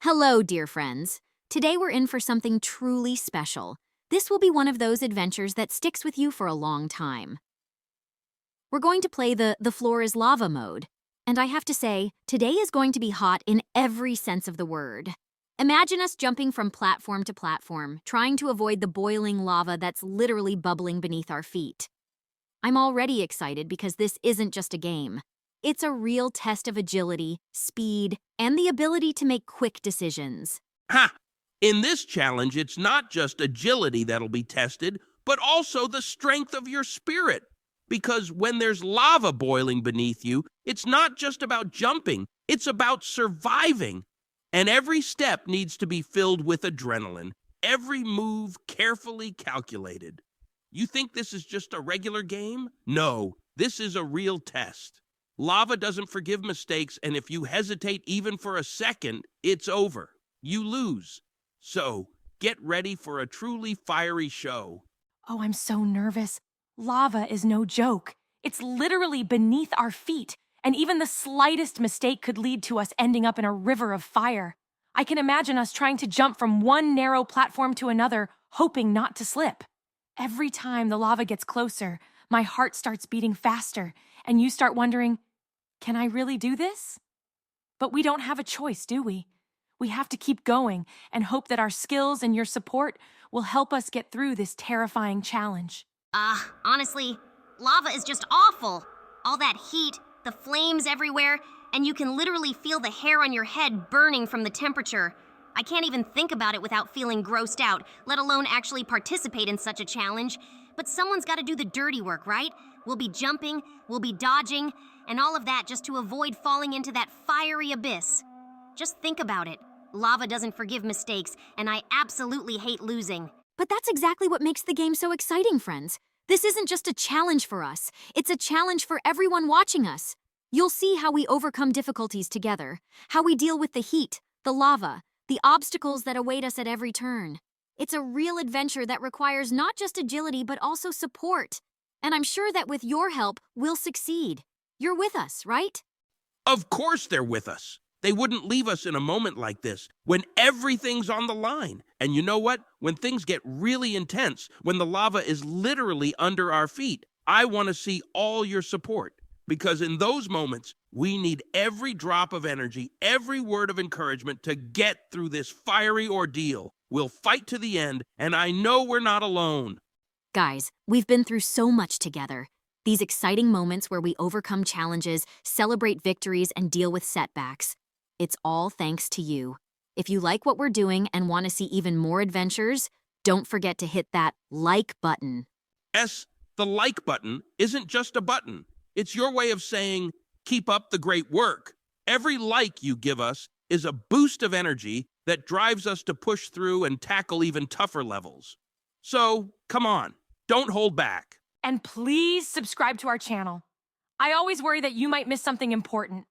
Hello, dear friends. Today we're in for something truly special. This will be one of those adventures that sticks with you for a long time. We're going to play the floor is lava mode. And I have to say, today is going to be hot in every sense of the word. Imagine us jumping from platform to platform, trying to avoid the boiling lava that's literally bubbling beneath our feet. I'm already excited because this isn't just a game. It's a real test of agility, speed, and the ability to make quick decisions. Ha! In this challenge, it's not just agility that'll be tested, but also the strength of your spirit. Because when there's lava boiling beneath you, it's not just about jumping, it's about surviving. And every step needs to be filled with adrenaline, every move carefully calculated. You think this is just a regular game? No, this is a real test. Lava doesn't forgive mistakes, and if you hesitate even for a second, it's over. You lose. So, get ready for a truly fiery show. Oh, I'm so nervous. Lava is no joke. It's literally beneath our feet, and even the slightest mistake could lead to us ending up in a river of fire. I can imagine us trying to jump from one narrow platform to another, hoping not to slip. Every time the lava gets closer, my heart starts beating faster, and you start wondering, can I really do this? But we don't have a choice, do we? We have to keep going and hope that our skills and your support will help us get through this terrifying challenge. Honestly, lava is just awful. All that heat, the flames everywhere, and you can literally feel the hair on your head burning from the temperature. I can't even think about it without feeling grossed out, let alone actually participate in such a challenge. But someone's got to do the dirty work, right? We'll be jumping, we'll be dodging, and all of that just to avoid falling into that fiery abyss. Just think about it. Lava doesn't forgive mistakes, and I absolutely hate losing. But that's exactly what makes the game so exciting, friends. This isn't just a challenge for us. It's a challenge for everyone watching us. You'll see how we overcome difficulties together, how we deal with the heat, the lava, the obstacles that await us at every turn. It's a real adventure that requires not just agility, but also support. And I'm sure that with your help, we'll succeed. You're with us, right? Of course they're with us. They wouldn't leave us in a moment like this, when everything's on the line. And you know what? When things get really intense, when the lava is literally under our feet, I want to see all your support. Because in those moments, we need every drop of energy, every word of encouragement to get through this fiery ordeal. We'll fight to the end, and I know we're not alone. Guys, we've been through so much together. These exciting moments where we overcome challenges, celebrate victories, and deal with setbacks. It's all thanks to you. If you like what we're doing and want to see even more adventures, don't forget to hit that like button. Yes, the like button isn't just a button. It's your way of saying, keep up the great work. Every like you give us is a boost of energy that drives us to push through and tackle even tougher levels. So, come on, don't hold back. And please subscribe to our channel. I always worry that you might miss something important.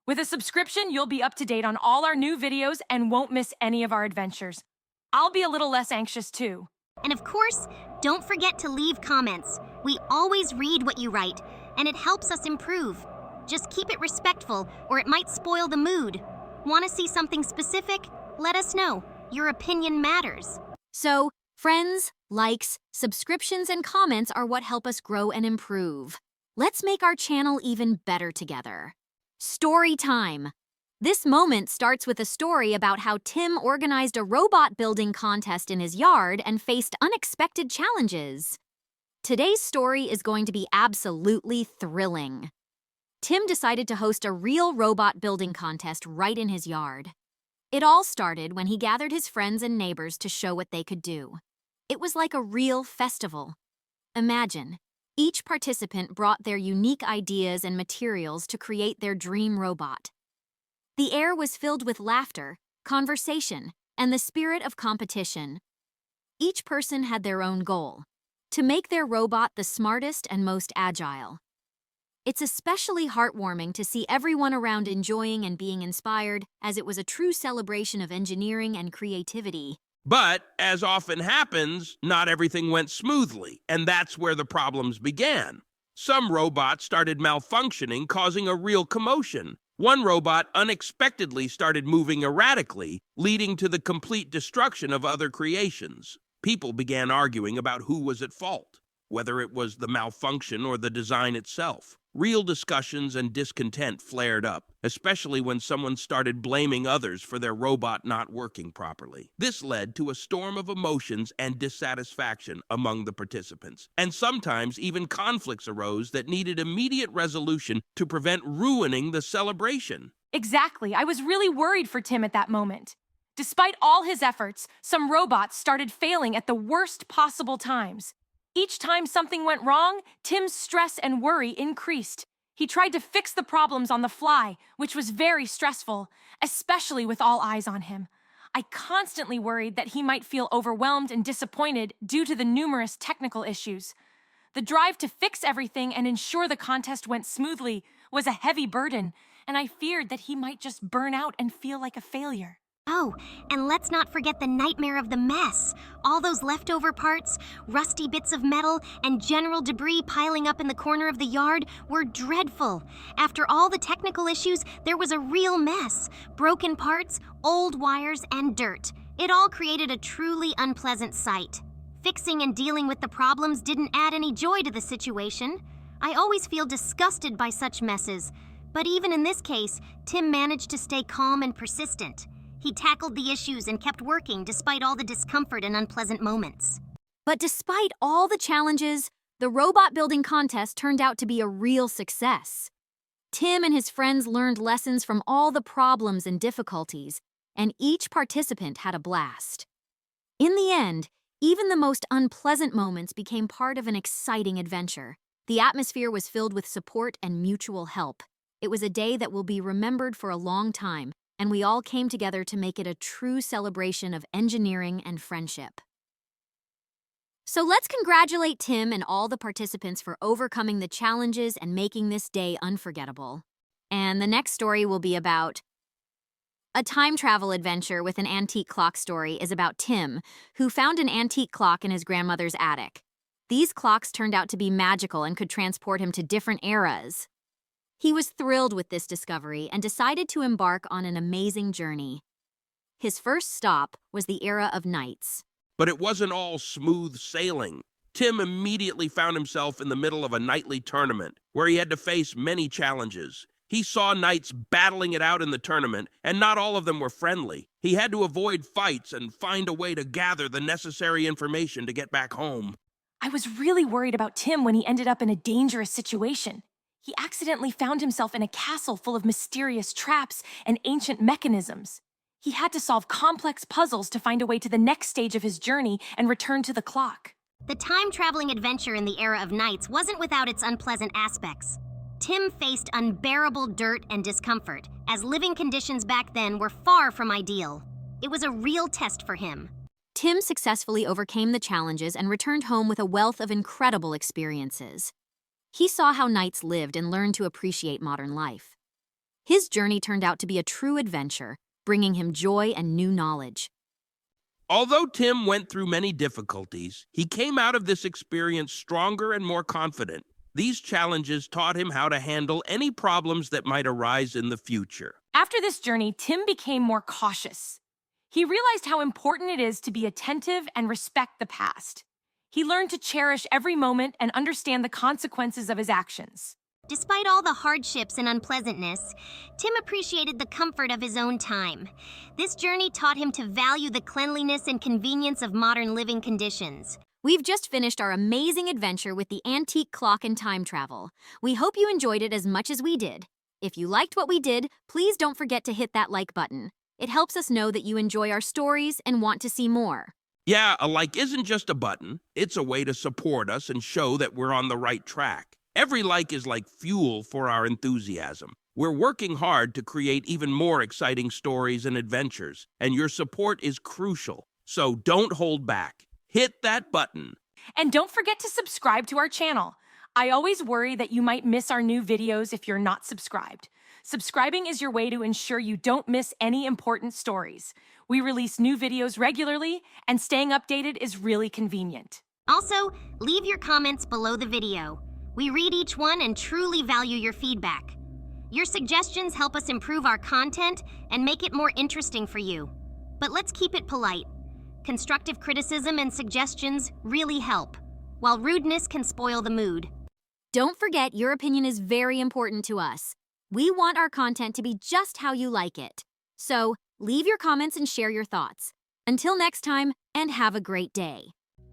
With a subscription, you'll be up to date on all our new videos and won't miss any of our adventures. I'll be a little less anxious too. And of course, don't forget to leave comments. We always read what you write, and it helps us improve. Just keep it respectful, or it might spoil the mood. Want to see something specific? Let us know. Your opinion matters. So, friends, likes, subscriptions, and comments are what help us grow and improve. Let's make our channel even better together. Story time. This moment starts with a story about how Tim organized a robot building contest in his yard and faced unexpected challenges. Today's story is going to be absolutely thrilling. Tim decided to host a real robot building contest right in his yard. It all started when he gathered his friends and neighbors to show what they could do. It was like a real festival. Imagine, each participant brought their unique ideas and materials to create their dream robot. The air was filled with laughter, conversation, and the spirit of competition. Each person had their own goal, to make their robot the smartest and most agile. It's especially heartwarming to see everyone around enjoying and being inspired, as it was a true celebration of engineering and creativity. But, as often happens, not everything went smoothly, and that's where the problems began. Some robots started malfunctioning, causing a real commotion. One robot unexpectedly started moving erratically, leading to the complete destruction of other creations. People began arguing about who was at fault, whether it was the malfunction or the design itself. Real discussions and discontent flared up, especially when someone started blaming others for their robot not working properly. This led to a storm of emotions and dissatisfaction among the participants, and sometimes even conflicts arose that needed immediate resolution to prevent ruining the celebration. Exactly. I was really worried for Tim at that moment. Despite all his efforts, some robots started failing at the worst possible times. Each time something went wrong, Tim's stress and worry increased. He tried to fix the problems on the fly, which was very stressful, especially with all eyes on him. I constantly worried that he might feel overwhelmed and disappointed due to the numerous technical issues. The drive to fix everything and ensure the contest went smoothly was a heavy burden, and I feared that he might just burn out and feel like a failure. Oh, and let's not forget the nightmare of the mess. All those leftover parts, rusty bits of metal, and general debris piling up in the corner of the yard were dreadful. After all the technical issues, there was a real mess. Broken parts, old wires, and dirt. It all created a truly unpleasant sight. Fixing and dealing with the problems didn't add any joy to the situation. I always feel disgusted by such messes. But even in this case, Tim managed to stay calm and persistent. He tackled the issues and kept working despite all the discomfort and unpleasant moments. But despite all the challenges, the robot building contest turned out to be a real success. Tim and his friends learned lessons from all the problems and difficulties, and each participant had a blast. In the end, even the most unpleasant moments became part of an exciting adventure. The atmosphere was filled with support and mutual help. It was a day that will be remembered for a long time, and we all came together to make it a true celebration of engineering and friendship. So let's congratulate Tim and all the participants for overcoming the challenges and making this day unforgettable. And the next story will be about a time travel adventure with an antique clock story is about Tim, who found an antique clock in his grandmother's attic. These clocks turned out to be magical and could transport him to different eras. He was thrilled with this discovery and decided to embark on an amazing journey. His first stop was the era of knights. But it wasn't all smooth sailing. Tim immediately found himself in the middle of a knightly tournament, where he had to face many challenges. He saw knights battling it out in the tournament, and not all of them were friendly. He had to avoid fights and find a way to gather the necessary information to get back home. I was really worried about Tim when he ended up in a dangerous situation. He accidentally found himself in a castle full of mysterious traps and ancient mechanisms. He had to solve complex puzzles to find a way to the next stage of his journey and return to the clock. The time-traveling adventure in the era of knights wasn't without its unpleasant aspects. Tim faced unbearable dirt and discomfort, as living conditions back then were far from ideal. It was a real test for him. Tim successfully overcame the challenges and returned home with a wealth of incredible experiences. He saw how knights lived and learned to appreciate modern life. His journey turned out to be a true adventure, bringing him joy and new knowledge. Although Tim went through many difficulties, he came out of this experience stronger and more confident. These challenges taught him how to handle any problems that might arise in the future. After this journey, Tim became more cautious. He realized how important it is to be attentive and respect the past. He learned to cherish every moment and understand the consequences of his actions. Despite all the hardships and unpleasantness, Tim appreciated the comfort of his own time. This journey taught him to value the cleanliness and convenience of modern living conditions. We've just finished our amazing adventure with the antique clock and time travel. We hope you enjoyed it as much as we did. If you liked what we did, please don't forget to hit that like button. It helps us know that you enjoy our stories and want to see more. Yeah, a like isn't just a button. It's a way to support us and show that we're on the right track. Every like is like fuel for our enthusiasm. We're working hard to create even more exciting stories and adventures, and your support is crucial. So don't hold back. Hit that button. And don't forget to subscribe to our channel. I always worry that you might miss our new videos if you're not subscribed. Subscribing is your way to ensure you don't miss any important stories. We release new videos regularly, and staying updated is really convenient. Also, leave your comments below the video. We read each one and truly value your feedback. Your suggestions help us improve our content and make it more interesting for you. But let's keep it polite. Constructive criticism and suggestions really help, while rudeness can spoil the mood. Don't forget, your opinion is very important to us. We want our content to be just how you like it. So, leave your comments and share your thoughts. Until next time, and have a great day.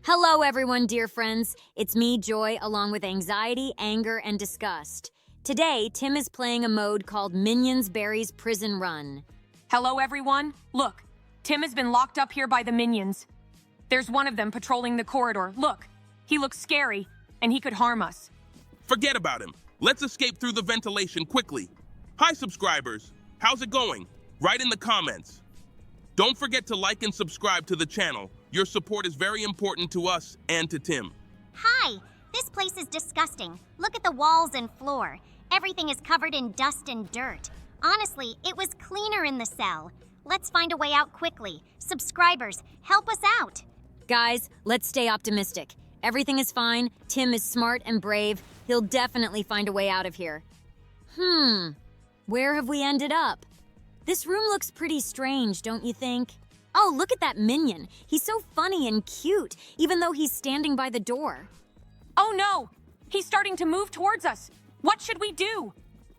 Hello everyone, dear friends. It's me, Joy, along with anxiety, anger, and disgust. Today, Tim is playing a mode called Minions Berries Prison Run. Hello, everyone. Look, Tim has been locked up here by the minions. There's one of them patrolling the corridor. Look, he looks scary, and he could harm us. Forget about him. Let's escape through the ventilation quickly. Hi, subscribers. How's it going? Write in the comments. Don't forget to like and subscribe to the channel. Your support is very important to us and to Tim. Hi! This place is disgusting. Look at the walls and floor. Everything is covered in dust and dirt. Honestly, it was cleaner in the cell. Let's find a way out quickly. Subscribers, help us out! Guys, let's stay optimistic. Everything is fine. Tim is smart and brave. He'll definitely find a way out of here. Where have we ended up? This room looks pretty strange, don't you think? Oh, look at that minion. He's so funny and cute, even though he's standing by the door. Oh no! He's starting to move towards us. What should we do?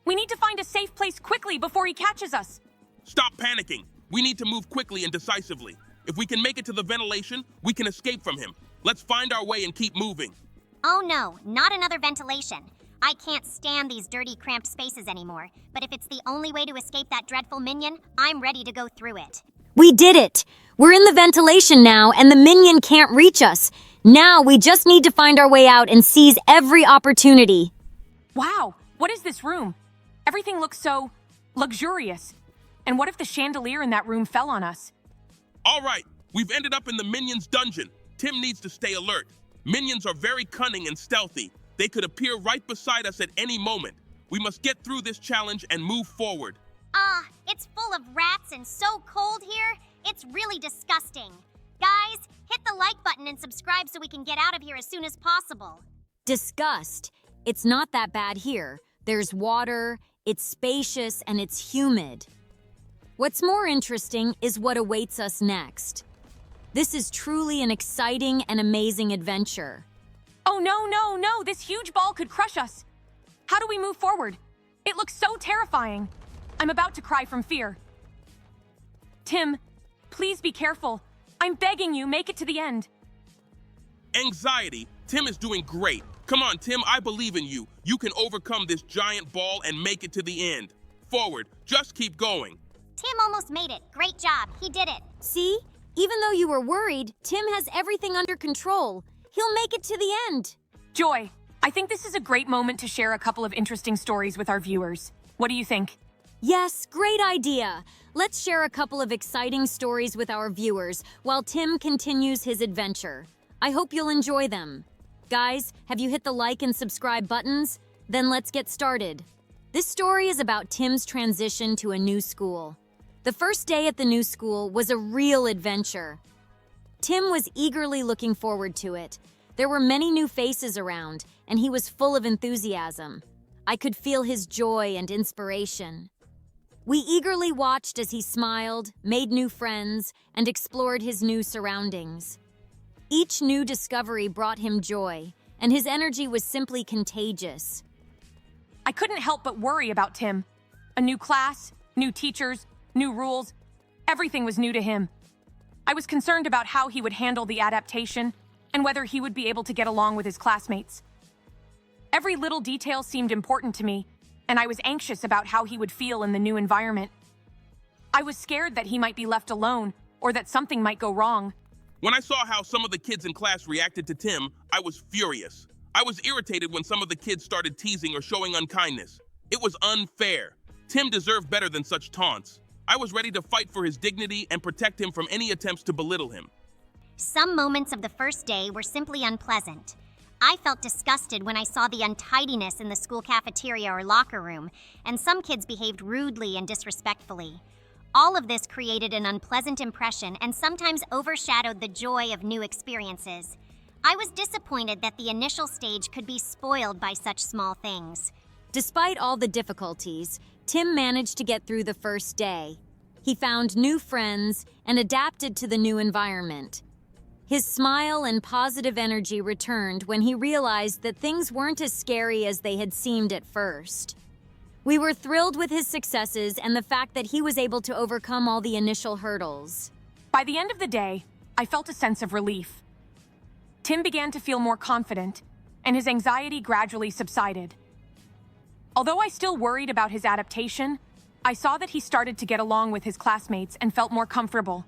We need to find a safe place quickly before he catches us. Stop panicking. We need to move quickly and decisively. If we can make it to the ventilation, we can escape from him. Let's find our way and keep moving. Oh no, not another ventilation. I can't stand these dirty, cramped spaces anymore. But if it's the only way to escape that dreadful minion, I'm ready to go through it. We did it! We're in the ventilation now, and the minion can't reach us. Now we just need to find our way out and seize every opportunity. Wow, what is this room? Everything looks so luxurious. And what if the chandelier in that room fell on us? All right, we've ended up in the minions' dungeon. Tim needs to stay alert. Minions are very cunning and stealthy. They could appear right beside us at any moment. We must get through this challenge and move forward. It's full of rats and so cold here. It's really disgusting. Guys, hit the like button and subscribe so we can get out of here as soon as possible. Disgust. It's not that bad here. There's water, it's spacious, and it's humid. What's more interesting is what awaits us next. This is truly an exciting and amazing adventure. Oh no, this huge ball could crush us. How do we move forward? It looks so terrifying. I'm about to cry from fear. Tim, please be careful. I'm begging you, make it to the end. Anxiety. Tim is doing great. Come on, Tim, I believe in you. You can overcome this giant ball and make it to the end. Forward, just keep going. Tim almost made it. Great job. He did it. See? Even though you were worried, Tim has everything under control. He'll make it to the end. Joy, I think this is a great moment to share a couple of interesting stories with our viewers. What do you think? Yes, great idea. Let's share a couple of exciting stories with our viewers while Tim continues his adventure. I hope you'll enjoy them. Guys, have you hit the like and subscribe buttons? Then let's get started. This story is about Tim's transition to a new school. The first day at the new school was a real adventure. Tim was eagerly looking forward to it. There were many new faces around, and he was full of enthusiasm. I could feel his joy and inspiration. We eagerly watched as he smiled, made new friends, and explored his new surroundings. Each new discovery brought him joy, and his energy was simply contagious. I couldn't help but worry about Tim. A new class, new teachers, new rules. Everything was new to him. I was concerned about how he would handle the adaptation and whether he would be able to get along with his classmates. Every little detail seemed important to me, and I was anxious about how he would feel in the new environment. I was scared that he might be left alone or that something might go wrong. When I saw how some of the kids in class reacted to Tim, I was furious. I was irritated when some of the kids started teasing or showing unkindness. It was unfair. Tim deserved better than such taunts. I was ready to fight for his dignity and protect him from any attempts to belittle him. Some moments of the first day were simply unpleasant. I felt disgusted when I saw the untidiness in the school cafeteria or locker room, and some kids behaved rudely and disrespectfully. All of this created an unpleasant impression and sometimes overshadowed the joy of new experiences. I was disappointed that the initial stage could be spoiled by such small things. Despite all the difficulties, Tim managed to get through the first day. He found new friends and adapted to the new environment. His smile and positive energy returned when he realized that things weren't as scary as they had seemed at first. We were thrilled with his successes and the fact that he was able to overcome all the initial hurdles. By the end of the day, I felt a sense of relief. Tim began to feel more confident, and his anxiety gradually subsided. Although I still worried about his adaptation, I saw that he started to get along with his classmates and felt more comfortable.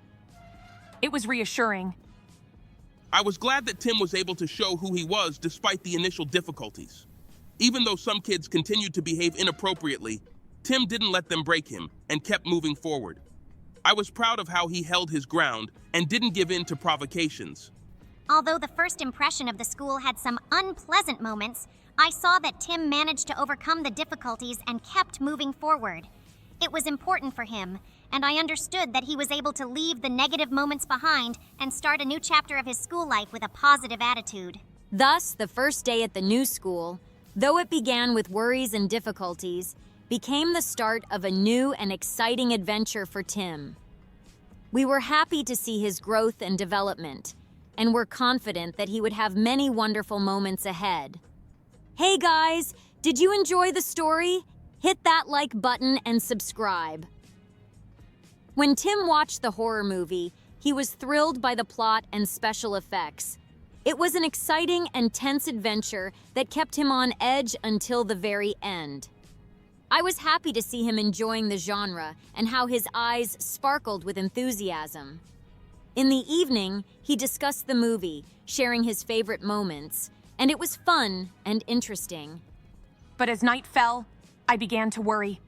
It was reassuring. I was glad that Tim was able to show who he was despite the initial difficulties. Even though some kids continued to behave inappropriately, Tim didn't let them break him and kept moving forward. I was proud of how he held his ground and didn't give in to provocations. Although the first impression of the school had some unpleasant moments, I saw that Tim managed to overcome the difficulties and kept moving forward. It was important for him, and I understood that he was able to leave the negative moments behind and start a new chapter of his school life with a positive attitude. Thus, the first day at the new school, though it began with worries and difficulties, became the start of a new and exciting adventure for Tim. We were happy to see his growth and development, and were confident that he would have many wonderful moments ahead. Hey guys, did you enjoy the story? Hit that like button and subscribe. When Tim watched the horror movie, he was thrilled by the plot and special effects. It was an exciting and tense adventure that kept him on edge until the very end. I was happy to see him enjoying the genre and how his eyes sparkled with enthusiasm. In the evening, he discussed the movie, sharing his favorite moments, and it was fun and interesting. But as night fell, I began to worry.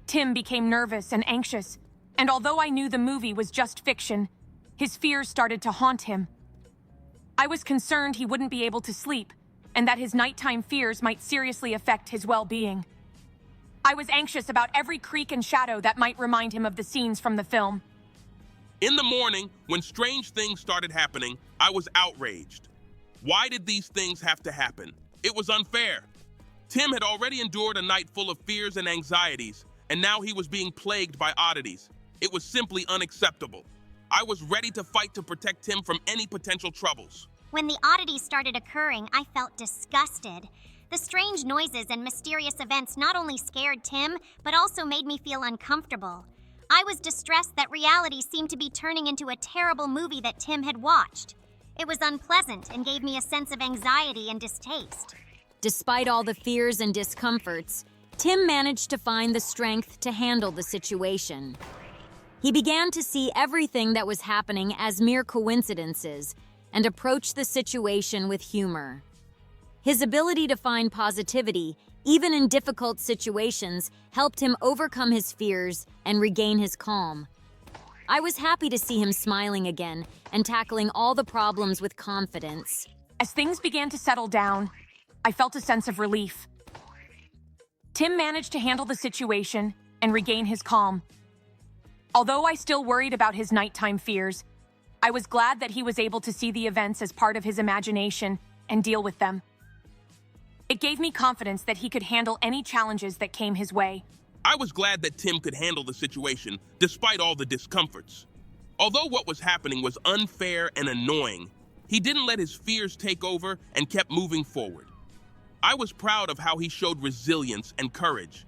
Tim became nervous and anxious, and although I knew the movie was just fiction, his fears started to haunt him. I was concerned he wouldn't be able to sleep, and that his nighttime fears might seriously affect his well-being. I was anxious about every creak and shadow that might remind him of the scenes from the film. In the morning, when strange things started happening, I was outraged. Why did these things have to happen? It was unfair. Tim had already endured a night full of fears and anxieties, and now he was being plagued by oddities. It was simply unacceptable. I was ready to fight to protect Tim from any potential troubles. When the oddities started occurring, I felt disgusted. The strange noises and mysterious events not only scared Tim, but also made me feel uncomfortable. I was distressed that reality seemed to be turning into a terrible movie that Tim had watched. It was unpleasant and gave me a sense of anxiety and distaste. Despite all the fears and discomforts, Tim managed to find the strength to handle the situation. He began to see everything that was happening as mere coincidences and approached the situation with humor. His ability to find positivity, even in difficult situations, helped him overcome his fears and regain his calm. I was happy to see him smiling again and tackling all the problems with confidence. As things began to settle down, I felt a sense of relief. Tim managed to handle the situation and regain his calm. Although I still worried about his nighttime fears, I was glad that he was able to see the events as part of his imagination and deal with them. It gave me confidence that he could handle any challenges that came his way. I was glad that Tim could handle the situation despite all the discomforts. Although what was happening was unfair and annoying, he didn't let his fears take over and kept moving forward. I was proud of how he showed resilience and courage.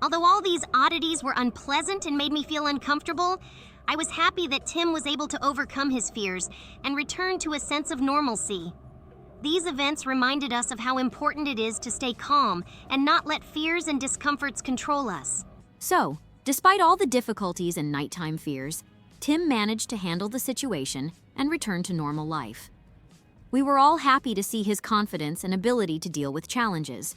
Although all these oddities were unpleasant and made me feel uncomfortable, I was happy that Tim was able to overcome his fears and return to a sense of normalcy. These events reminded us of how important it is to stay calm and not let fears and discomforts control us. So, despite all the difficulties and nighttime fears, Tim managed to handle the situation and return to normal life. We were all happy to see his confidence and ability to deal with challenges.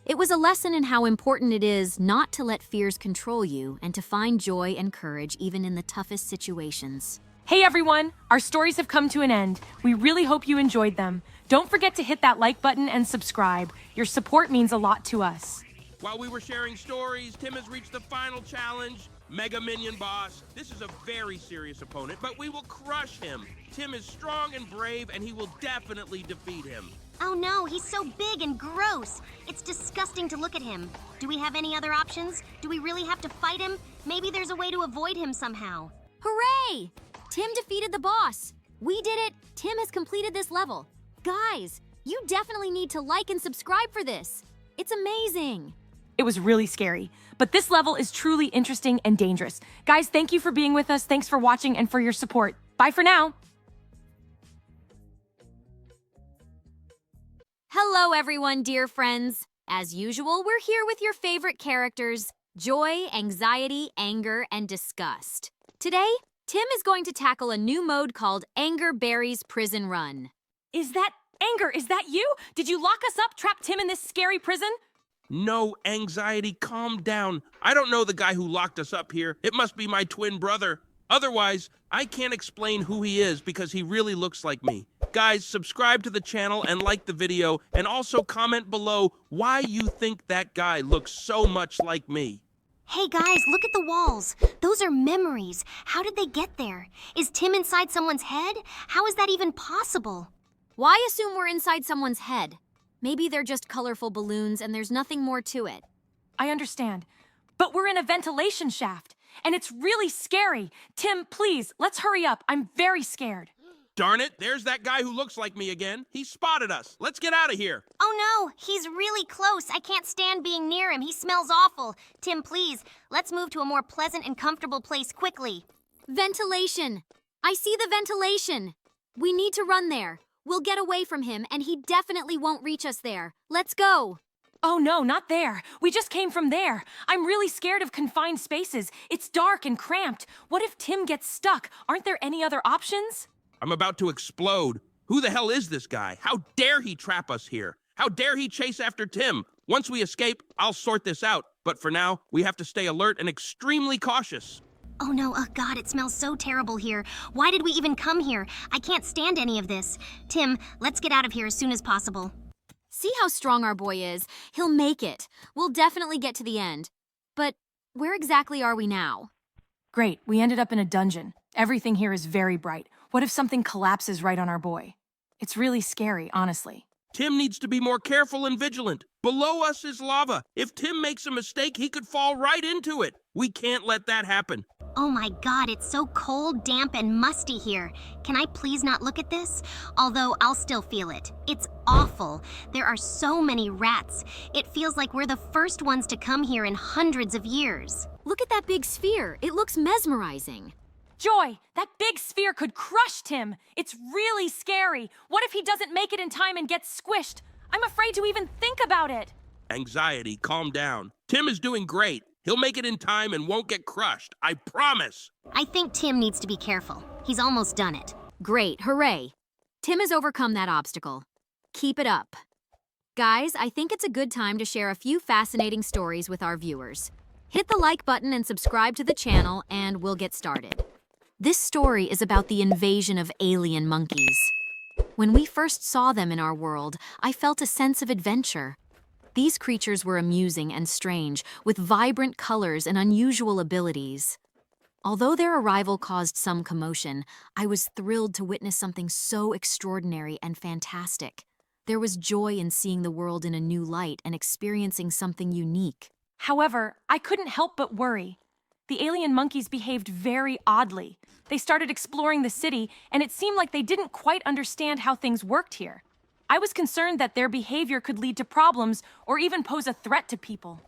It was a lesson in how important it is not to let fears control you and to find joy and courage even in the toughest situations. Hey everyone, our stories have come to an end. We really hope you enjoyed them. Don't forget to hit that like button and subscribe. Your support means a lot to us. While we were sharing stories, Tim has reached the final challenge. Mega Minion Boss, this is a very serious opponent, but we will crush him. Tim is strong and brave, and he will definitely defeat him. Oh no, he's so big and gross. It's disgusting to look at him. Do we have any other options? Do we really have to fight him? Maybe there's a way to avoid him somehow. Hooray! Tim defeated the boss. We did it. Tim has completed this level. Guys, you definitely need to like and subscribe for this. It's amazing. It was really scary, but this level is truly interesting and dangerous. Guys, thank you for being with us. Thanks for watching and for your support. Bye for now. Hello, everyone, dear friends. As usual, we're here with your favorite characters, Joy, Anxiety, Anger, and Disgust. Today, Tim is going to tackle a new mode called Anger Berry's Prison Run. Is that Anger? Is that you? Did you lock us up, trap Tim in this scary prison? No, Anxiety, calm down. I don't know the guy who locked us up here. It must be my twin brother. Otherwise, I can't explain who he is because he really looks like me. Guys, subscribe to the channel and like the video, and also comment below why you think that guy looks so much like me. Hey guys, look at the walls. Those are memories. How did they get there? Is Tim inside someone's head? How is that even possible? Why assume we're inside someone's head? Maybe they're just colorful balloons and there's nothing more to it. I understand, but we're in a ventilation shaft, and it's really scary. Tim, please, let's hurry up. I'm very scared. Darn it, there's that guy who looks like me again. He spotted us. Let's get out of here. Oh no, he's really close. I can't stand being near him. He smells awful. Tim, please, let's move to a more pleasant and comfortable place quickly. Ventilation. I see the ventilation. We need to run there. We'll get away from him, and he definitely won't reach us there. Let's go. Oh no, not there. We just came from there. I'm really scared of confined spaces. It's dark and cramped. What if Tim gets stuck? Aren't there any other options? I'm about to explode. Who the hell is this guy? How dare he trap us here? How dare he chase after Tim? Once we escape, I'll sort this out. But for now, we have to stay alert and extremely cautious. Oh no, oh God, it smells so terrible here. Why did we even come here? I can't stand any of this. Tim, let's get out of here as soon as possible. See how strong our boy is. He'll make it. We'll definitely get to the end. But where exactly are we now? Great, we ended up in a dungeon. Everything here is very bright. What if something collapses right on our boy? It's really scary, honestly. Tim needs to be more careful and vigilant. Below us is lava. If Tim makes a mistake, he could fall right into it. We can't let that happen. Oh my God, it's so cold, damp, and musty here. Can I please not look at this? Although I'll still feel it. It's awful. There are so many rats. It feels like we're the first ones to come here in hundreds of years. Look at that big sphere. It looks mesmerizing. Joy, that big sphere could crush Tim. It's really scary. What if he doesn't make it in time and gets squished? I'm afraid to even think about it. Anxiety, calm down. Tim is doing great. He'll make it in time and won't get crushed. I promise. I think Tim needs to be careful. He's almost done it. Great, hooray. Tim has overcome that obstacle. Keep it up. Guys, I think it's a good time to share a few fascinating stories with our viewers. Hit the like button and subscribe to the channel, and we'll get started. This story is about the invasion of alien monkeys. When we first saw them in our world, I felt a sense of adventure. These creatures were amusing and strange, with vibrant colors and unusual abilities. Although their arrival caused some commotion, I was thrilled to witness something so extraordinary and fantastic. There was joy in seeing the world in a new light and experiencing something unique. However, I couldn't help but worry. The alien monkeys behaved very oddly. They started exploring the city, and it seemed like they didn't quite understand how things worked here. I was concerned that their behavior could lead to problems or even pose a threat to people.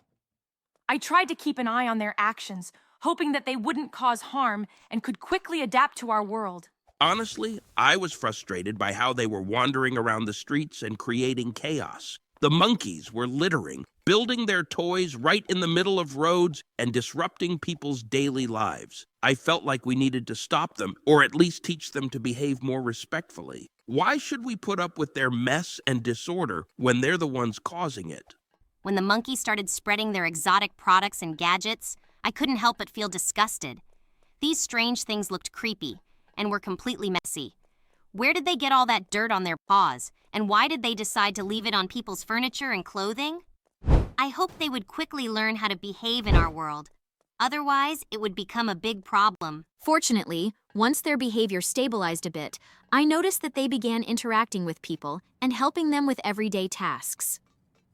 I tried to keep an eye on their actions, hoping that they wouldn't cause harm and could quickly adapt to our world. Honestly, I was frustrated by how they were wandering around the streets and creating chaos. The monkeys were littering, building their toys right in the middle of roads and disrupting people's daily lives. I felt like we needed to stop them, or at least teach them to behave more respectfully. Why should we put up with their mess and disorder when they're the ones causing it? When the monkeys started spreading their exotic products and gadgets, I couldn't help but feel disgusted. These strange things looked creepy and were completely messy. Where did they get all that dirt on their paws? And why did they decide to leave it on people's furniture and clothing? I hoped they would quickly learn how to behave in our world. Otherwise, it would become a big problem. Fortunately, once their behavior stabilized a bit, I noticed that they began interacting with people and helping them with everyday tasks.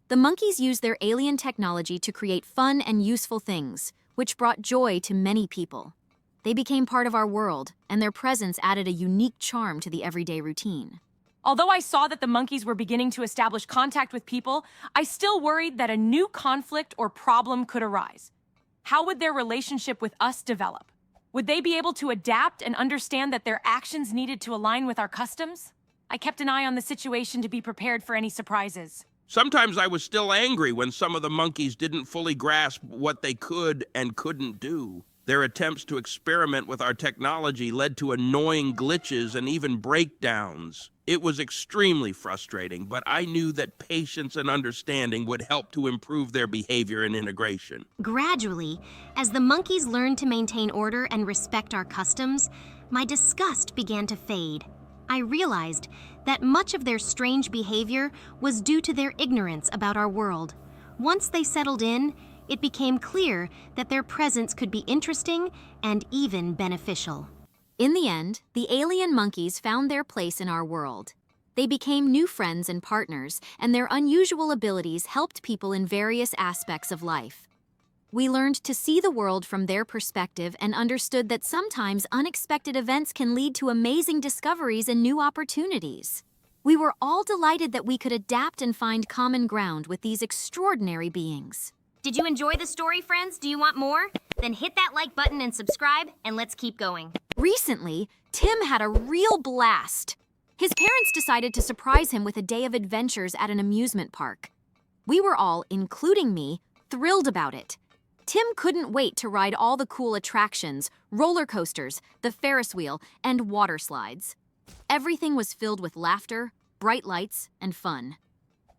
The monkeys used their alien technology to create fun and useful things, which brought joy to many people. They became part of our world, and their presence added a unique charm to the everyday routine. Although I saw that the monkeys were beginning to establish contact with people, I still worried that a new conflict or problem could arise. How would their relationship with us develop? Would they be able to adapt and understand that their actions needed to align with our customs? I kept an eye on the situation to be prepared for any surprises. Sometimes I was still angry when some of the monkeys didn't fully grasp what they could and couldn't do. Their attempts to experiment with our technology led to annoying glitches and even breakdowns. It was extremely frustrating, but I knew that patience and understanding would help to improve their behavior and integration. Gradually, as the monkeys learned to maintain order and respect our customs, my disgust began to fade. I realized that much of their strange behavior was due to their ignorance about our world. Once they settled in, it became clear that their presence could be interesting and even beneficial. In the end, the alien monkeys found their place in our world. They became new friends and partners, and their unusual abilities helped people in various aspects of life. We learned to see the world from their perspective and understood that sometimes unexpected events can lead to amazing discoveries and new opportunities. We were all delighted that we could adapt and find common ground with these extraordinary beings. Did you enjoy the story, friends? Do you want more? Then hit that like button and subscribe, and let's keep going. Recently, Tim had a real blast. His parents decided to surprise him with a day of adventures at an amusement park. We were all, including me, thrilled about it. Tim couldn't wait to ride all the cool attractions, roller coasters, the Ferris wheel, and water slides. Everything was filled with laughter, bright lights, and fun.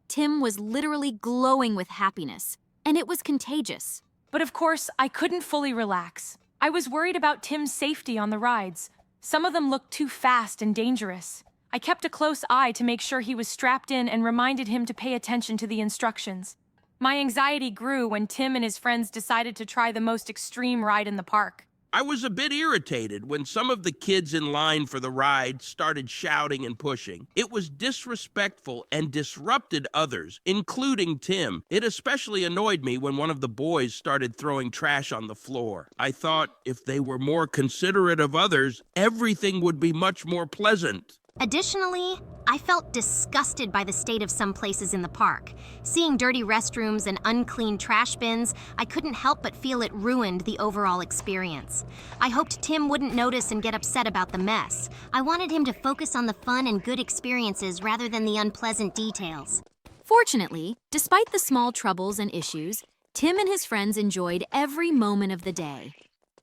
Tim was literally glowing with happiness, and it was contagious. But of course, I couldn't fully relax. I was worried about Tim's safety on the rides. Some of them looked too fast and dangerous. I kept a close eye to make sure he was strapped in and reminded him to pay attention to the instructions. My anxiety grew when Tim and his friends decided to try the most extreme ride in the park. I was a bit irritated when some of the kids in line for the ride started shouting and pushing. It was disrespectful and disrupted others, including Tim. It especially annoyed me when one of the boys started throwing trash on the floor. I thought if they were more considerate of others, everything would be much more pleasant. Additionally, I felt disgusted by the state of some places in the park. Seeing dirty restrooms and unclean trash bins, I couldn't help but feel it ruined the overall experience. I hoped Tim wouldn't notice and get upset about the mess. I wanted him to focus on the fun and good experiences rather than the unpleasant details. Fortunately, despite the small troubles and issues, Tim and his friends enjoyed every moment of the day.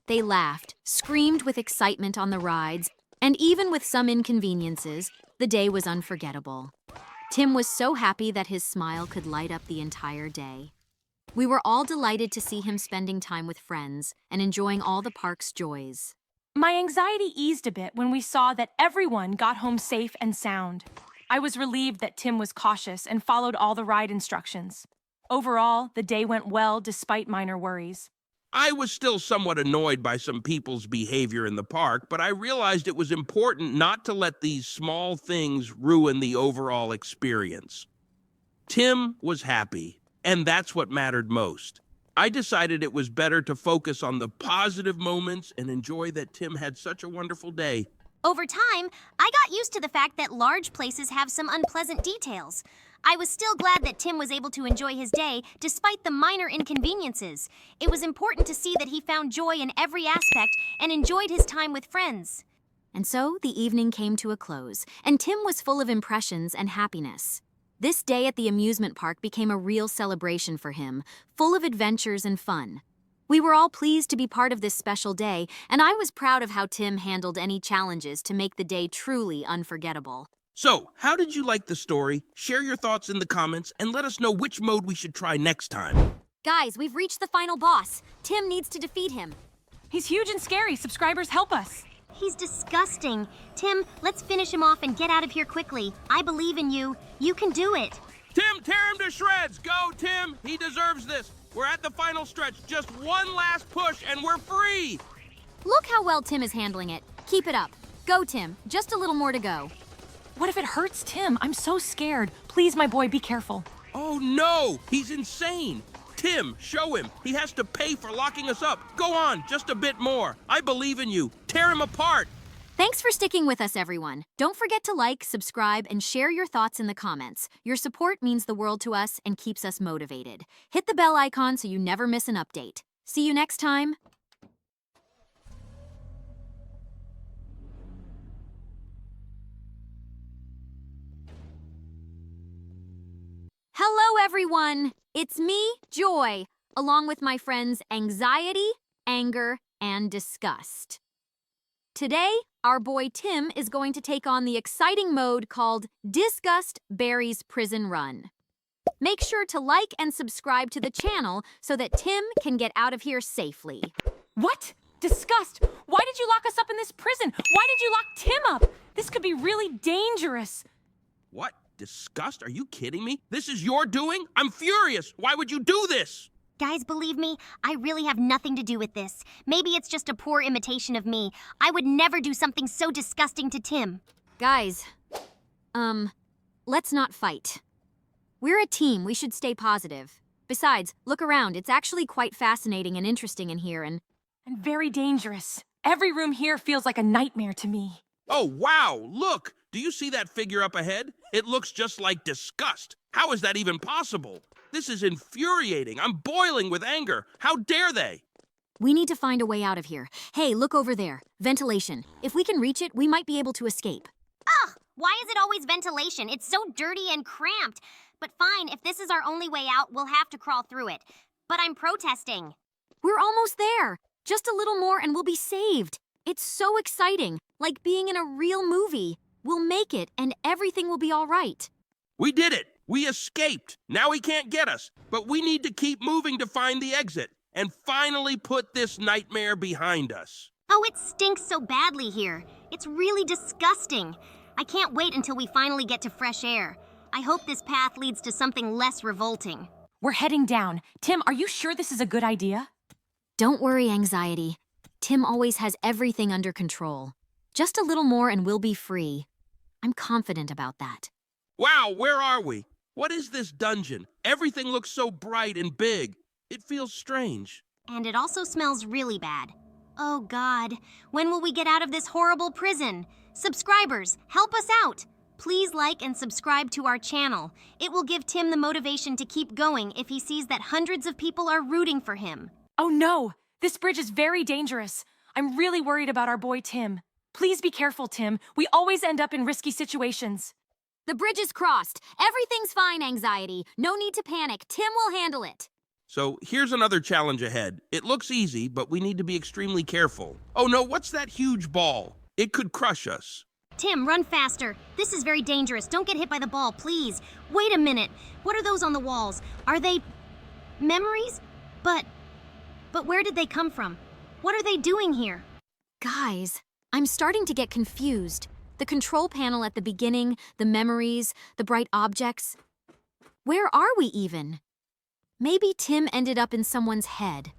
They laughed, screamed with excitement on the rides, and even with some inconveniences, the day was unforgettable. Tim was so happy that his smile could light up the entire day. We were all delighted to see him spending time with friends and enjoying all the park's joys. My anxiety eased a bit when we saw that everyone got home safe and sound. I was relieved that Tim was cautious and followed all the ride instructions. Overall, the day went well despite minor worries. I was still somewhat annoyed by some people's behavior in the park, but I realized it was important not to let these small things ruin the overall experience. Tim was happy, and that's what mattered most. I decided it was better to focus on the positive moments and enjoy that Tim had such a wonderful day. Over time, I got used to the fact that large places have some unpleasant details. I was still glad that Tim was able to enjoy his day despite the minor inconveniences. It was important to see that he found joy in every aspect and enjoyed his time with friends. And so the evening came to a close, and Tim was full of impressions and happiness. This day at the amusement park became a real celebration for him, full of adventures and fun. We were all pleased to be part of this special day, and I was proud of how Tim handled any challenges to make the day truly unforgettable. So, how did you like the story? Share your thoughts in the comments and let us know which mode we should try next time. Guys, we've reached the final boss. Tim needs to defeat him. He's huge and scary. Subscribers, help us. He's disgusting. Tim, let's finish him off and get out of here quickly. I believe in you. You can do it. Tim, tear him to shreds! Go, Tim! He deserves this! We're at the final stretch. Just one last push and we're free. Look how well Tim is handling it. Keep it up. Go, Tim. Just a little more to go. What if it hurts Tim? I'm so scared. Please, my boy, be careful. Oh no, he's insane. Tim, show him. He has to pay for locking us up. Go on, just a bit more. I believe in you. Tear him apart. Thanks for sticking with us, everyone. Don't forget to like, subscribe, and share your thoughts in the comments. Your support means the world to us and keeps us motivated. Hit the bell icon so you never miss an update. See you next time. Hello, everyone. It's me, Joy, along with my friends Anxiety, Anger, and Disgust. Today, our boy Tim is going to take on the exciting mode called Disgust Berries Prison Run. Make sure to like and subscribe to the channel so that Tim can get out of here safely. What? Disgust! Why did you lock us up in this prison? Why did you lock Tim up? This could be really dangerous. What? Disgust? Are you kidding me? This is your doing? I'm furious. Why would you do this? Guys, believe me, I really have nothing to do with this. Maybe it's just a poor imitation of me. I would never do something so disgusting to Tim. Guys, let's not fight. We're a team. We should stay positive. Besides, look around. It's actually quite fascinating and interesting in here And very dangerous. Every room here feels like a nightmare to me. Oh, wow. Look. Do you see that figure up ahead? It looks just like disgust. How is that even possible? This is infuriating. I'm boiling with anger. How dare they? We need to find a way out of here. Hey, look over there. Ventilation. If we can reach it, we might be able to escape. Ugh! Why is it always ventilation? It's so dirty and cramped. But fine, if this is our only way out, we'll have to crawl through it. But I'm protesting. We're almost there. Just a little more and we'll be saved. It's so exciting, like being in a real movie. We'll make it and everything will be all right. We did it. We escaped. Now he can't get us. But we need to keep moving to find the exit and finally put this nightmare behind us. Oh, it stinks so badly here. It's really disgusting. I can't wait until we finally get to fresh air. I hope this path leads to something less revolting. We're heading down. Tim, are you sure this is a good idea? Don't worry, Anxiety. Tim always has everything under control. Just a little more and we'll be free. I'm confident about that. Wow, where are we? What is this dungeon? Everything looks so bright and big. It feels strange. And it also smells really bad. Oh God, when will we get out of this horrible prison? Subscribers, help us out. Please like and subscribe to our channel. It will give Tim the motivation to keep going if he sees that hundreds of people are rooting for him. Oh no! This bridge is very dangerous. I'm really worried about our boy Tim. Please be careful, Tim. We always end up in risky situations. The bridge is crossed. Everything's fine, Anxiety. No need to panic. Tim will handle it. So here's another challenge ahead. It looks easy, but we need to be extremely careful. Oh no, what's that huge ball? It could crush us. Tim, run faster. This is very dangerous. Don't get hit by the ball, please. Wait a minute. What are those on the walls? Are they memories? But where did they come from? What are they doing here? Guys, I'm starting to get confused. The control panel at the beginning, the memories, the bright objects. Where are we even? Maybe Tim ended up in someone's head.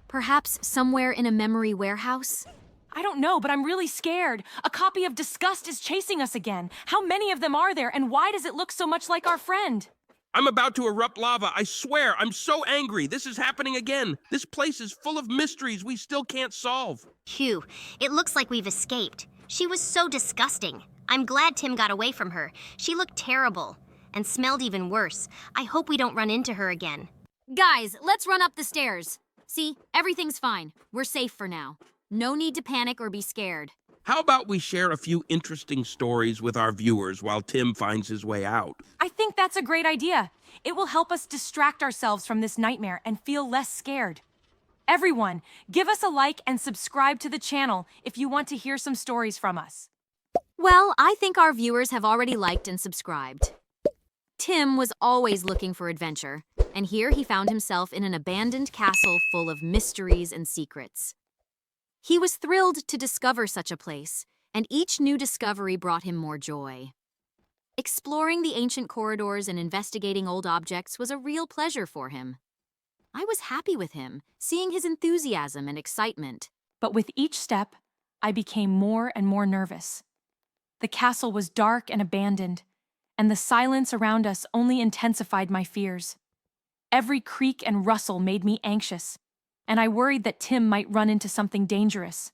Perhaps somewhere in a memory warehouse? I don't know, but I'm really scared. A copy of Disgust is chasing us again. How many of them are there, and why does it look so much like our friend? I'm about to erupt lava. I swear, I'm so angry. This is happening again. This place is full of mysteries we still can't solve. Phew, it looks like we've escaped. She was so disgusting. I'm glad Tim got away from her. She looked terrible and smelled even worse. I hope we don't run into her again. Guys, let's run up the stairs. See, everything's fine. We're safe for now. No need to panic or be scared. How about we share a few interesting stories with our viewers while Tim finds his way out? I think that's a great idea. It will help us distract ourselves from this nightmare and feel less scared. Everyone, give us a like and subscribe to the channel if you want to hear some stories from us. Well, I think our viewers have already liked and subscribed. Tim was always looking for adventure, and here he found himself in an abandoned castle full of mysteries and secrets. He was thrilled to discover such a place, and each new discovery brought him more joy. Exploring the ancient corridors and investigating old objects was a real pleasure for him. I was happy with him, seeing his enthusiasm and excitement. But with each step, I became more and more nervous. The castle was dark and abandoned, and the silence around us only intensified my fears. Every creak and rustle made me anxious, and I worried that Tim might run into something dangerous.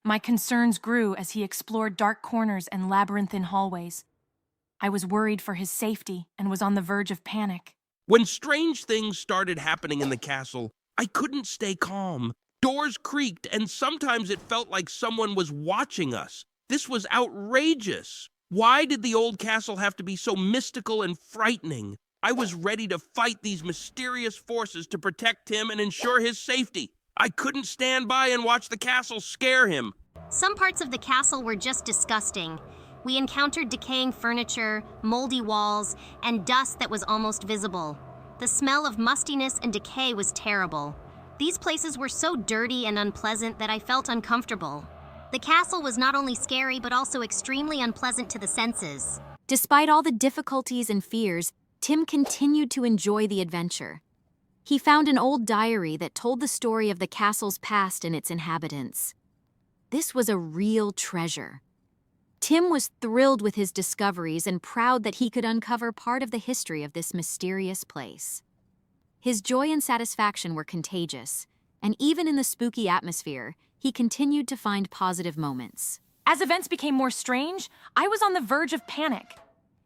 My concerns grew as he explored dark corners and labyrinthine hallways. I was worried for his safety and was on the verge of panic. When strange things started happening in the castle, I couldn't stay calm. Doors creaked, and sometimes it felt like someone was watching us. This was outrageous. Why did the old castle have to be so mystical and frightening? I was ready to fight these mysterious forces to protect Tim and ensure his safety. I couldn't stand by and watch the castle scare him. Some parts of the castle were just disgusting. We encountered decaying furniture, moldy walls, and dust that was almost visible. The smell of mustiness and decay was terrible. These places were so dirty and unpleasant that I felt uncomfortable. The castle was not only scary but also extremely unpleasant to the senses. Despite all the difficulties and fears, Tim continued to enjoy the adventure. He found an old diary that told the story of the castle's past and its inhabitants. This was a real treasure. Tim was thrilled with his discoveries and proud that he could uncover part of the history of this mysterious place. His joy and satisfaction were contagious, and even in the spooky atmosphere, he continued to find positive moments. As events became more strange, I was on the verge of panic.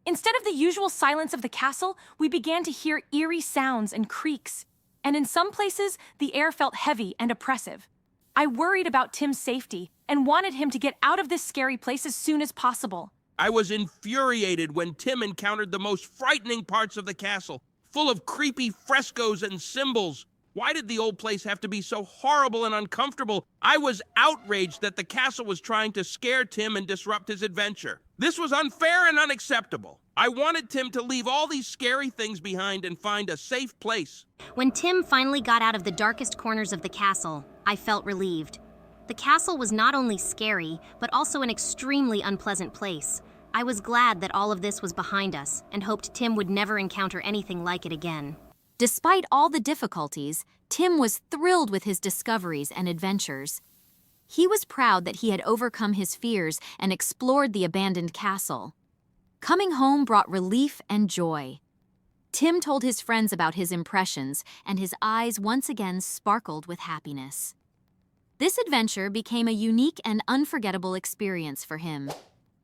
Instead of the usual silence of the castle, we began to hear eerie sounds and creaks, and in some places, the air felt heavy and oppressive. I worried about Tim's safety and wanted him to get out of this scary place as soon as possible. I was infuriated when Tim encountered the most frightening parts of the castle, full of creepy frescoes and symbols. Why did the old place have to be so horrible and uncomfortable? I was outraged that the castle was trying to scare Tim and disrupt his adventure. This was unfair and unacceptable. I wanted Tim to leave all these scary things behind and find a safe place. When Tim finally got out of the darkest corners of the castle, I felt relieved. The castle was not only scary, but also an extremely unpleasant place. I was glad that all of this was behind us and hoped Tim would never encounter anything like it again. Despite all the difficulties, Tim was thrilled with his discoveries and adventures. He was proud that he had overcome his fears and explored the abandoned castle. Coming home brought relief and joy. Tim told his friends about his impressions, and his eyes once again sparkled with happiness. This adventure became a unique and unforgettable experience for him.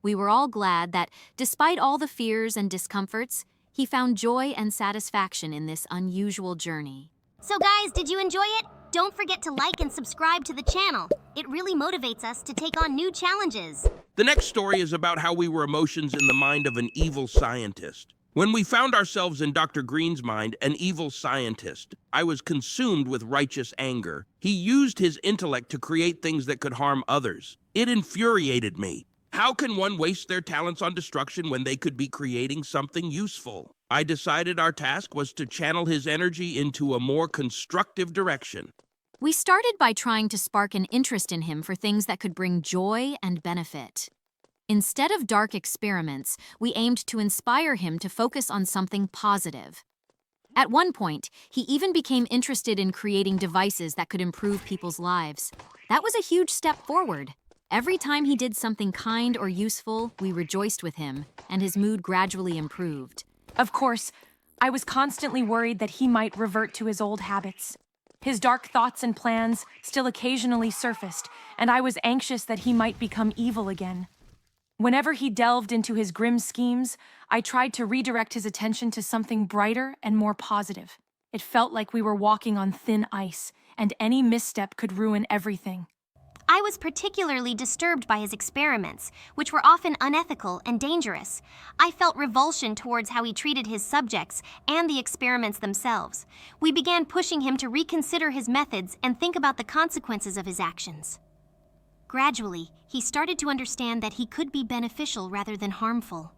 We were all glad that, despite all the fears and discomforts, he found joy and satisfaction in this unusual journey. So guys, did you enjoy it? Don't forget to like and subscribe to the channel. It really motivates us to take on new challenges. The next story is about how we were emotions in the mind of an evil scientist. When we found ourselves in Dr. Green's mind, an evil scientist, I was consumed with righteous anger. He used his intellect to create things that could harm others. It infuriated me. How can one waste their talents on destruction when they could be creating something useful? I decided our task was to channel his energy into a more constructive direction. We started by trying to spark an interest in him for things that could bring joy and benefit. Instead of dark experiments, we aimed to inspire him to focus on something positive. At one point, he even became interested in creating devices that could improve people's lives. That was a huge step forward. Every time he did something kind or useful, we rejoiced with him, and his mood gradually improved. Of course, I was constantly worried that he might revert to his old habits. His dark thoughts and plans still occasionally surfaced, and I was anxious that he might become evil again. Whenever he delved into his grim schemes, I tried to redirect his attention to something brighter and more positive. It felt like we were walking on thin ice, and any misstep could ruin everything. I was particularly disturbed by his experiments, which were often unethical and dangerous. I felt revulsion towards how he treated his subjects and the experiments themselves. We began pushing him to reconsider his methods and think about the consequences of his actions. Gradually, he started to understand that he could be beneficial rather than harmful.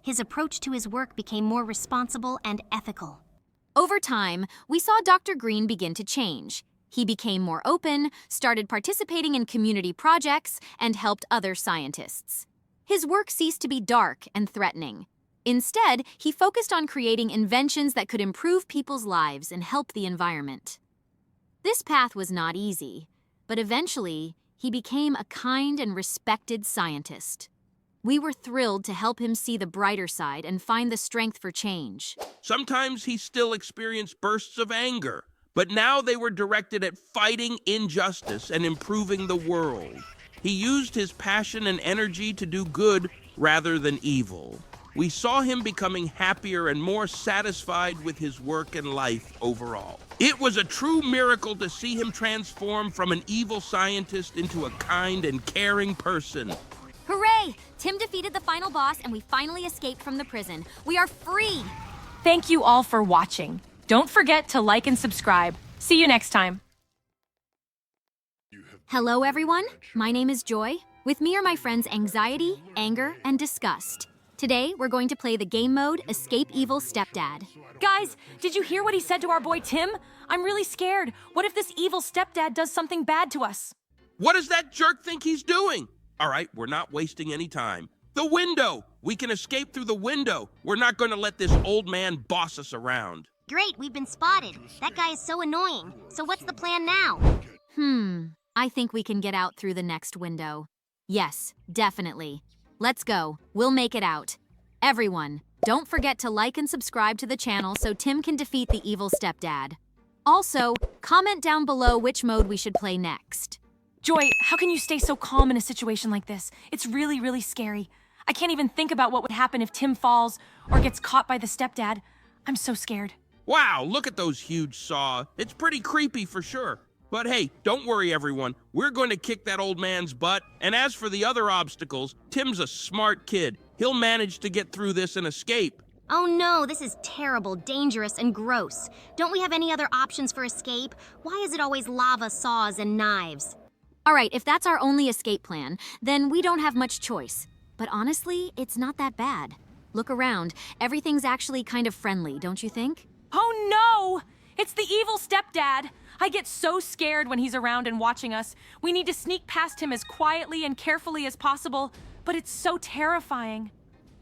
His approach to his work became more responsible and ethical. Over time, we saw Dr. Green begin to change. He became more open, started participating in community projects, and helped other scientists. His work ceased to be dark and threatening. Instead, he focused on creating inventions that could improve people's lives and help the environment. This path was not easy, but eventually, he became a kind and respected scientist. We were thrilled to help him see the brighter side and find the strength for change. Sometimes he still experienced bursts of anger, but now they were directed at fighting injustice and improving the world. He used his passion and energy to do good rather than evil. We saw him becoming happier and more satisfied with his work and life overall. It was a true miracle to see him transform from an evil scientist into a kind and caring person. Hooray! Tim defeated the final boss and we finally escaped from the prison. We are free! Thank you all for watching. Don't forget to like and subscribe. See you next time. Hello, everyone. My name is Joy. With me are my friends Anxiety, Anger, and Disgust. Today, we're going to play the game mode Escape Evil Stepdad. Guys, did you hear what he said to our boy Tim? I'm really scared. What if this evil stepdad does something bad to us? What does that jerk think he's doing? All right, we're not wasting any time. The window! We can escape through the window. We're not going to let this old man boss us around. Great, we've been spotted. That guy is so annoying. So what's the plan now? I think we can get out through the next window. Yes, definitely. Let's go. We'll make it out. Everyone, don't forget to like and subscribe to the channel so Tim can defeat the evil stepdad. Also, comment down below which mode we should play next. Joy, how can you stay so calm in a situation like this? It's really, really scary. I can't even think about what would happen if Tim falls or gets caught by the stepdad. I'm so scared. Wow, look at those huge saws. It's pretty creepy for sure. But hey, don't worry everyone. We're going to kick that old man's butt. And as for the other obstacles, Tim's a smart kid. He'll manage to get through this and escape. Oh no, this is terrible, dangerous, and gross. Don't we have any other options for escape? Why is it always lava, saws, and knives? All right, if that's our only escape plan, then we don't have much choice. But honestly, it's not that bad. Look around. Everything's actually kind of friendly, don't you think? Oh no! It's the evil stepdad! I get so scared when he's around and watching us. We need to sneak past him as quietly and carefully as possible, but it's so terrifying.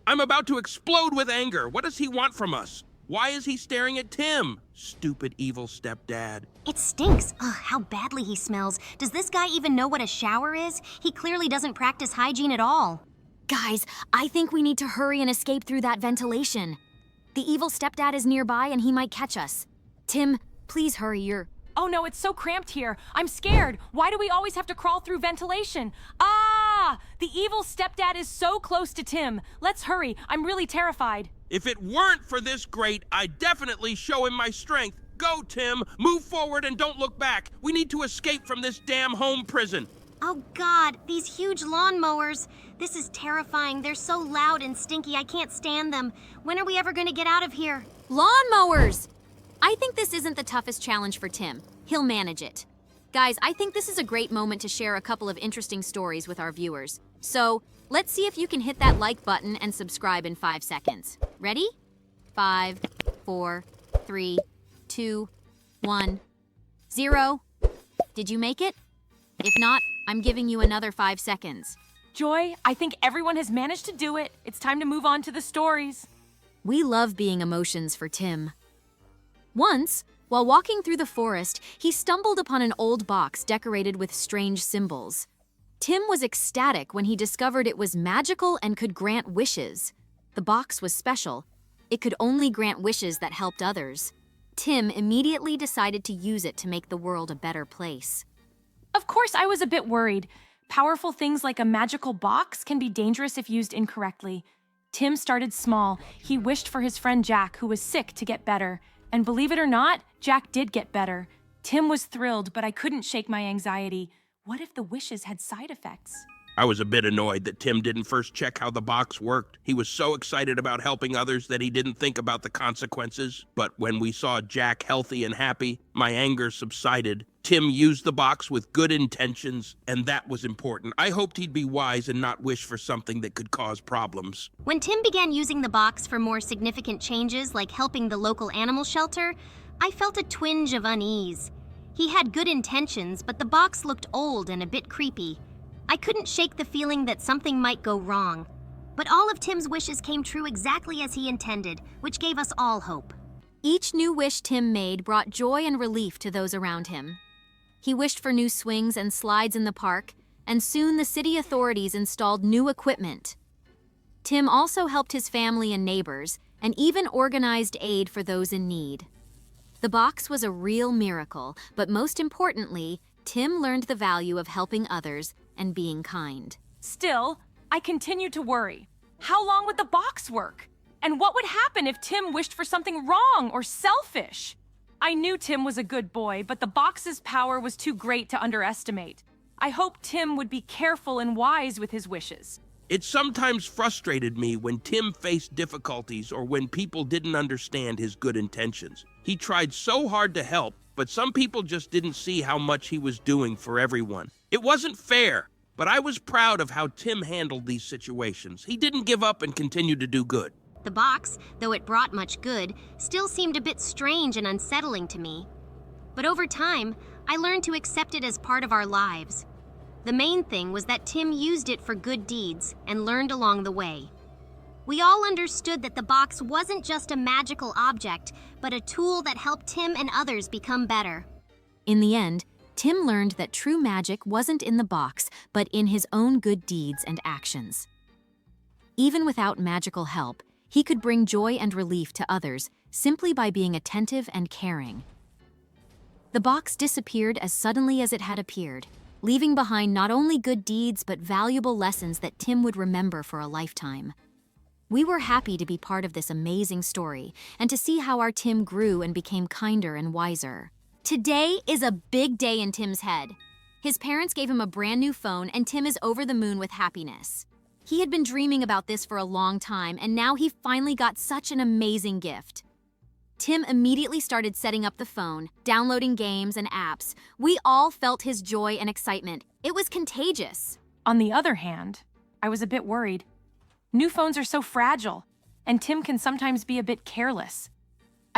I'm about to explode with anger. What does he want from us? Why is he staring at Tim? Stupid evil stepdad. It stinks. Ugh, how badly he smells. Does this guy even know what a shower is? He clearly doesn't practice hygiene at all. Guys, I think we need to hurry and escape through that ventilation. The evil stepdad is nearby and he might catch us. Tim, please hurry, Oh no, it's so cramped here. I'm scared. Why do we always have to crawl through ventilation? Ah! The evil stepdad is so close to Tim. Let's hurry. I'm really terrified. If it weren't for this grate, I'd definitely show him my strength. Go, Tim. Move forward and don't look back. We need to escape from this damn home prison. Oh God, these huge lawnmowers. This is terrifying. They're so loud and stinky, I can't stand them. When are we ever gonna get out of here? Lawnmowers! I think this isn't the toughest challenge for Tim. He'll manage it. Guys, I think this is a great moment to share a couple of interesting stories with our viewers. So, let's see if you can hit that like button and subscribe in 5 seconds. Ready? 5, 4, 3, 2, 1, 0. Did you make it? If not, I'm giving you another 5 seconds. Joy, I think everyone has managed to do it. It's time to move on to the stories. We love being emotions for Tim. Once, while walking through the forest, he stumbled upon an old box decorated with strange symbols. Tim was ecstatic when he discovered it was magical and could grant wishes. The box was special. It could only grant wishes that helped others. Tim immediately decided to use it to make the world a better place. Of course, I was a bit worried. Powerful things like a magical box can be dangerous if used incorrectly. Tim started small. He wished for his friend Jack, who was sick, to get better. And believe it or not, Jack did get better. Tim was thrilled, but I couldn't shake my anxiety. What if the wishes had side effects? I was a bit annoyed that Tim didn't first check how the box worked. He was so excited about helping others that he didn't think about the consequences. But when we saw Jack healthy and happy, my anger subsided. Tim used the box with good intentions, and that was important. I hoped he'd be wise and not wish for something that could cause problems. When Tim began using the box for more significant changes, like helping the local animal shelter, I felt a twinge of unease. He had good intentions, but the box looked old and a bit creepy. I couldn't shake the feeling that something might go wrong. But all of Tim's wishes came true exactly as he intended, which gave us all hope. Each new wish Tim made brought joy and relief to those around him. He wished for new swings and slides in the park, and soon the city authorities installed new equipment. Tim also helped his family and neighbors, and even organized aid for those in need. The box was a real miracle, but most importantly, Tim learned the value of helping others and being kind. Still, I continued to worry. How long would the box work? And what would happen if Tim wished for something wrong or selfish? I knew Tim was a good boy, but the box's power was too great to underestimate. I hoped Tim would be careful and wise with his wishes. It sometimes frustrated me when Tim faced difficulties or when people didn't understand his good intentions. He tried so hard to help, but some people just didn't see how much he was doing for everyone. It wasn't fair, but I was proud of how Tim handled these situations. He didn't give up and continued to do good. The box, though it brought much good, still seemed a bit strange and unsettling to me. But over time, I learned to accept it as part of our lives. The main thing was that Tim used it for good deeds and learned along the way. We all understood that the box wasn't just a magical object, but a tool that helped Tim and others become better. In the end, Tim learned that true magic wasn't in the box, but in his own good deeds and actions. Even without magical help, he could bring joy and relief to others simply by being attentive and caring. The box disappeared as suddenly as it had appeared, leaving behind not only good deeds but valuable lessons that Tim would remember for a lifetime. We were happy to be part of this amazing story and to see how our Tim grew and became kinder and wiser. Today is a big day in Tim's head. His parents gave him a brand new phone and Tim is over the moon with happiness. He had been dreaming about this for a long time and now he finally got such an amazing gift. Tim immediately started setting up the phone, downloading games and apps. We all felt his joy and excitement. It was contagious. On the other hand, I was a bit worried. New phones are so fragile, and Tim can sometimes be a bit careless.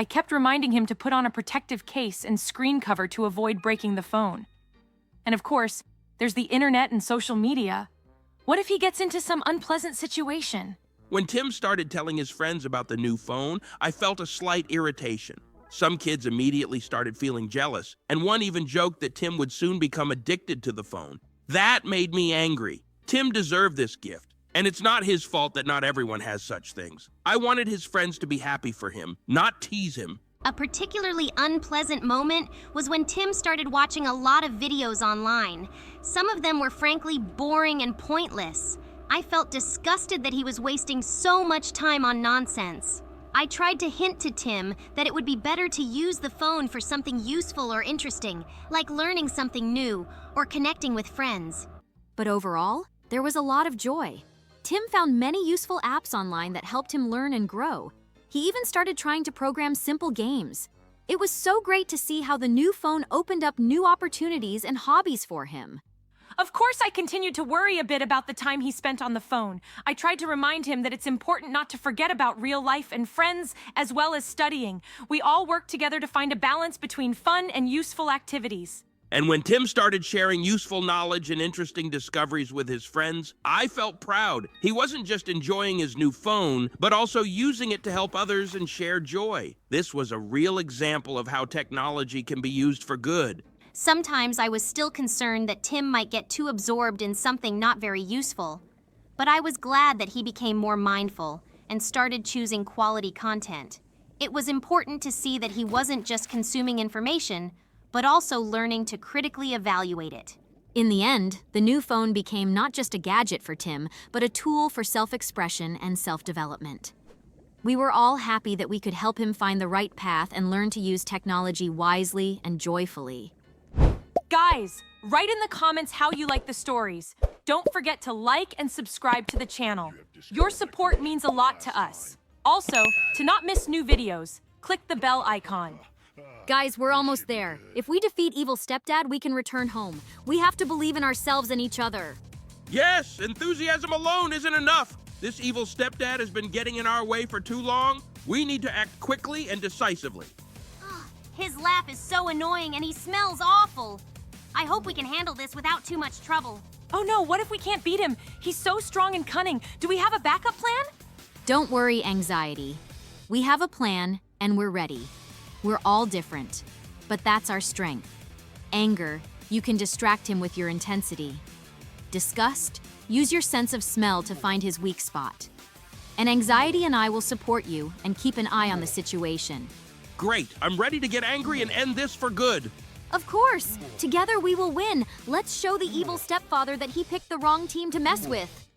I kept reminding him to put on a protective case and screen cover to avoid breaking the phone. And of course, there's the internet and social media. What if he gets into some unpleasant situation? When Tim started telling his friends about the new phone, I felt a slight irritation. Some kids immediately started feeling jealous, and one even joked that Tim would soon become addicted to the phone. That made me angry. Tim deserved this gift, and it's not his fault that not everyone has such things. I wanted his friends to be happy for him, not tease him. A particularly unpleasant moment was when Tim started watching a lot of videos online. Some of them were frankly boring and pointless. I felt disgusted that he was wasting so much time on nonsense. I tried to hint to Tim that it would be better to use the phone for something useful or interesting, like learning something new or connecting with friends. But overall, there was a lot of joy. Tim found many useful apps online that helped him learn and grow. He even started trying to program simple games. It was so great to see how the new phone opened up new opportunities and hobbies for him. Of course, I continued to worry a bit about the time he spent on the phone. I tried to remind him that it's important not to forget about real life and friends, as well as studying. We all work together to find a balance between fun and useful activities. And when Tim started sharing useful knowledge and interesting discoveries with his friends, I felt proud. He wasn't just enjoying his new phone, but also using it to help others and share joy. This was a real example of how technology can be used for good. Sometimes I was still concerned that Tim might get too absorbed in something not very useful. But I was glad that he became more mindful and started choosing quality content. It was important to see that he wasn't just consuming information, but also learning to critically evaluate it. In the end, the new phone became not just a gadget for Tim, but a tool for self-expression and self-development. We were all happy that we could help him find the right path and learn to use technology wisely and joyfully. Guys, write in the comments how you like the stories. Don't forget to like and subscribe to the channel. Your support means a lot to us. Also, to not miss new videos, click the bell icon. Guys, we're almost there. If we defeat Evil Stepdad, we can return home. We have to believe in ourselves and each other. Yes, enthusiasm alone isn't enough. This evil stepdad has been getting in our way for too long. We need to act quickly and decisively. His laugh is so annoying and he smells awful. I hope we can handle this without too much trouble. Oh no, what if we can't beat him? He's so strong and cunning. Do we have a backup plan? Don't worry, anxiety. We have a plan, and we're ready. We're all different, but that's our strength. Anger, you can distract him with your intensity. Disgust, use your sense of smell to find his weak spot. And anxiety and I will support you and keep an eye on the situation. Great, I'm ready to get angry and end this for good. Of course! Together we will win! Let's show the evil stepfather that he picked the wrong team to mess with.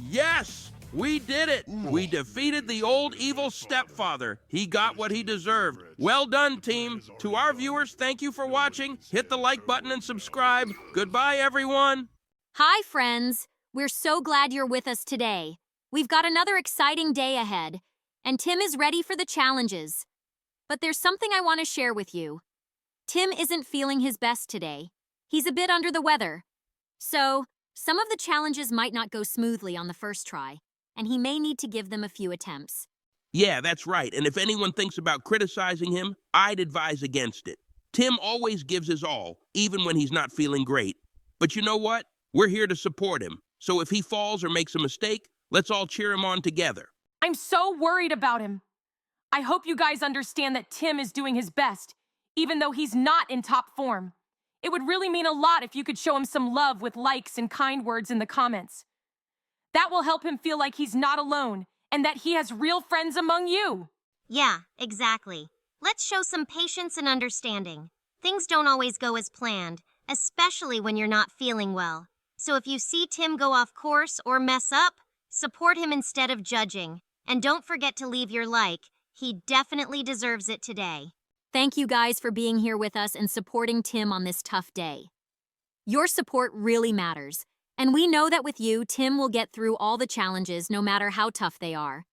Yes! We did it! We defeated the old evil stepfather. He got what he deserved. Well done, team. To our viewers, thank you for watching. Hit the like button and subscribe. Goodbye, everyone. Hi, friends! We're so glad you're with us today. We've got another exciting day ahead, and Tim is ready for the challenges. But there's something I want to share with you. Tim isn't feeling his best today. He's a bit under the weather. So, some of the challenges might not go smoothly on the first try, and he may need to give them a few attempts. Yeah, that's right. And if anyone thinks about criticizing him, I'd advise against it. Tim always gives his all, even when he's not feeling great. But you know what? We're here to support him. So if he falls or makes a mistake, let's all cheer him on together. I'm so worried about him. I hope you guys understand that Tim is doing his best, even though he's not in top form. It would really mean a lot if you could show him some love with likes and kind words in the comments. That will help him feel like he's not alone and that he has real friends among you. Yeah, exactly. Let's show some patience and understanding. Things don't always go as planned, especially when you're not feeling well. So if you see Tim go off course or mess up, support him instead of judging. And don't forget to leave your like. He definitely deserves it today. Thank you guys for being here with us and supporting Tim on this tough day. Your support really matters, and we know that with you, Tim will get through all the challenges no matter how tough they are.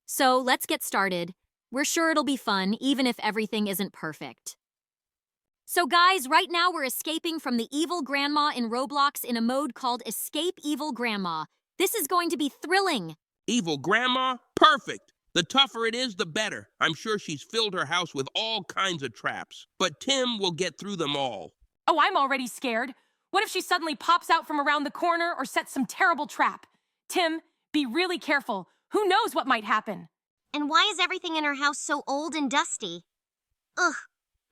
So let's get started. We're sure it'll be fun, even if everything isn't perfect. So guys, right now we're escaping from the evil grandma in Roblox in a mode called Escape Evil Grandma. This is going to be thrilling. Evil grandma? Perfect. The tougher it is, the better. I'm sure she's filled her house with all kinds of traps. But Tim will get through them all. Oh, I'm already scared. What if she suddenly pops out from around the corner or sets some terrible trap? Tim, be really careful. Who knows what might happen? And why is everything in her house so old and dusty? Ugh,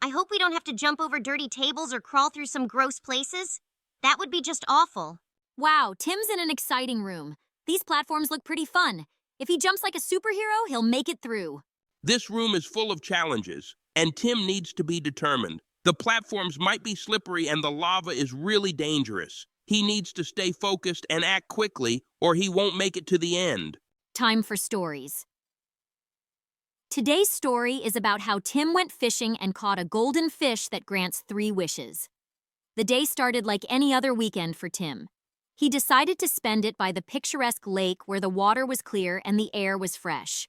I hope we don't have to jump over dirty tables or crawl through some gross places. That would be just awful. Wow, Tim's in an exciting room. These platforms look pretty fun. If he jumps like a superhero, he'll make it through. This room is full of challenges, and Tim needs to be determined. The platforms might be slippery and the lava is really dangerous. He needs to stay focused and act quickly, or he won't make it to the end. Time for stories. Today's story is about how Tim went fishing and caught a golden fish that grants 3 wishes. The day started like any other weekend for Tim. He decided to spend it by the picturesque lake where the water was clear and the air was fresh.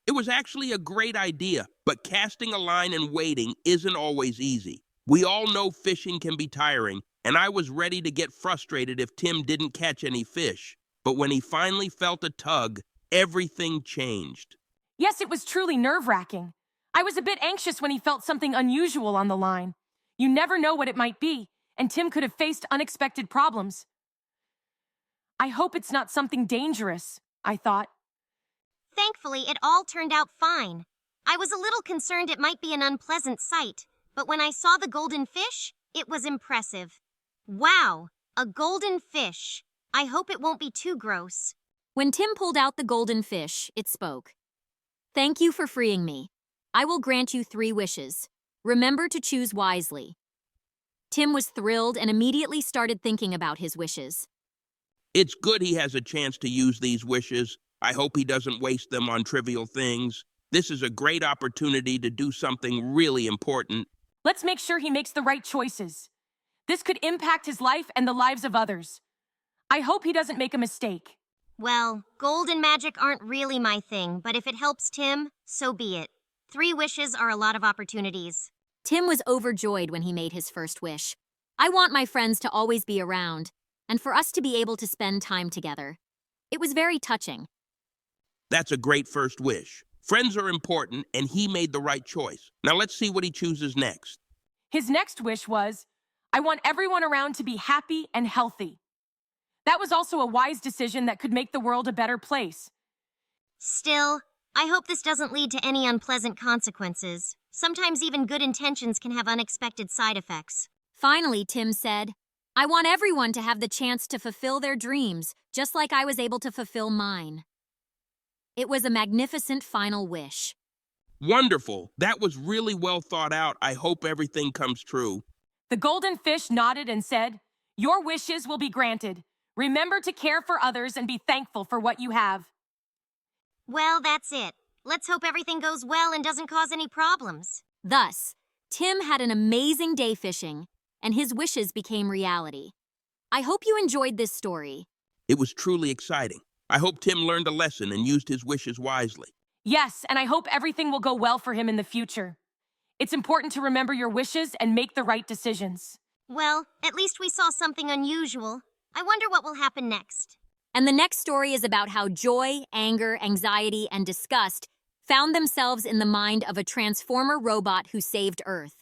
It was actually a great idea, but casting a line and waiting isn't always easy. We all know fishing can be tiring, and I was ready to get frustrated if Tim didn't catch any fish. But when he finally felt a tug, everything changed. Yes, it was truly nerve-wracking. I was a bit anxious when he felt something unusual on the line. You never know what it might be, and Tim could have faced unexpected problems. I hope it's not something dangerous, I thought. Thankfully, it all turned out fine. I was a little concerned it might be an unpleasant sight, but when I saw the golden fish, it was impressive. Wow, a golden fish. I hope it won't be too gross. When Tim pulled out the golden fish, it spoke. Thank you for freeing me. I will grant you 3 wishes. Remember to choose wisely. Tim was thrilled and immediately started thinking about his wishes. It's good he has a chance to use these wishes. I hope he doesn't waste them on trivial things. This is a great opportunity to do something really important. Let's make sure he makes the right choices. This could impact his life and the lives of others. I hope he doesn't make a mistake. Well, gold and magic aren't really my thing, but if it helps Tim, so be it. 3 wishes are a lot of opportunities. Tim was overjoyed when he made his first wish. I want my friends to always be around, and for us to be able to spend time together. It was very touching. That's a great first wish. Friends are important, and he made the right choice. Now let's see what he chooses next. His next wish was, I want everyone around to be happy and healthy. That was also a wise decision that could make the world a better place. Still, I hope this doesn't lead to any unpleasant consequences. Sometimes even good intentions can have unexpected side effects. Finally, Tim said, I want everyone to have the chance to fulfill their dreams, just like I was able to fulfill mine. It was a magnificent final wish. Wonderful. That was really well thought out. I hope everything comes true. The golden fish nodded and said, Your wishes will be granted. Remember to care for others and be thankful for what you have. Well, that's it. Let's hope everything goes well and doesn't cause any problems. Thus, Tim had an amazing day fishing, and his wishes became reality. I hope you enjoyed this story. It was truly exciting. I hope Tim learned a lesson and used his wishes wisely. Yes, and I hope everything will go well for him in the future. It's important to remember your wishes and make the right decisions. Well, at least we saw something unusual. I wonder what will happen next. And the next story is about how joy, anger, anxiety, and disgust found themselves in the mind of a transformer robot who saved Earth.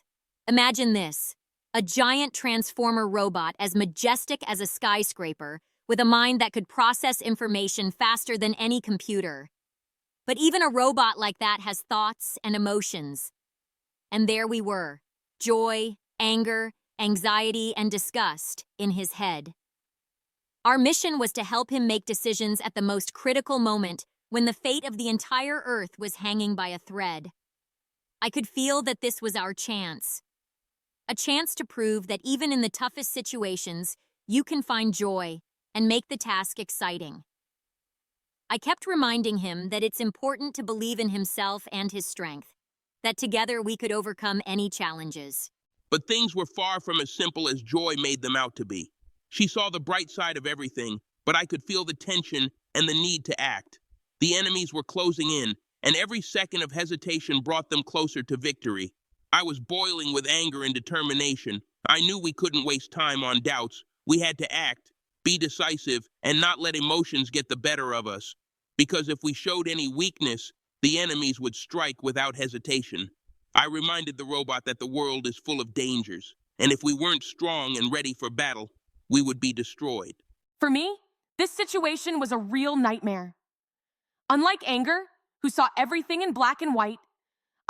Imagine this, a giant transformer robot as majestic as a skyscraper, with a mind that could process information faster than any computer. But even a robot like that has thoughts and emotions. And there we were, joy, anger, anxiety, and disgust in his head. Our mission was to help him make decisions at the most critical moment when the fate of the entire Earth was hanging by a thread. I could feel that this was our chance. A chance to prove that even in the toughest situations, you can find joy and make the task exciting. I kept reminding him that it's important to believe in himself and his strength, that together we could overcome any challenges. But things were far from as simple as Joy made them out to be. She saw the bright side of everything, but I could feel the tension and the need to act. The enemies were closing in, and every second of hesitation brought them closer to victory. I was boiling with anger and determination. I knew we couldn't waste time on doubts. We had to act, be decisive, and not let emotions get the better of us. Because if we showed any weakness, the enemies would strike without hesitation. I reminded the robot that the world is full of dangers, and if we weren't strong and ready for battle, we would be destroyed. For me, this situation was a real nightmare. Unlike anger, who saw everything in black and white,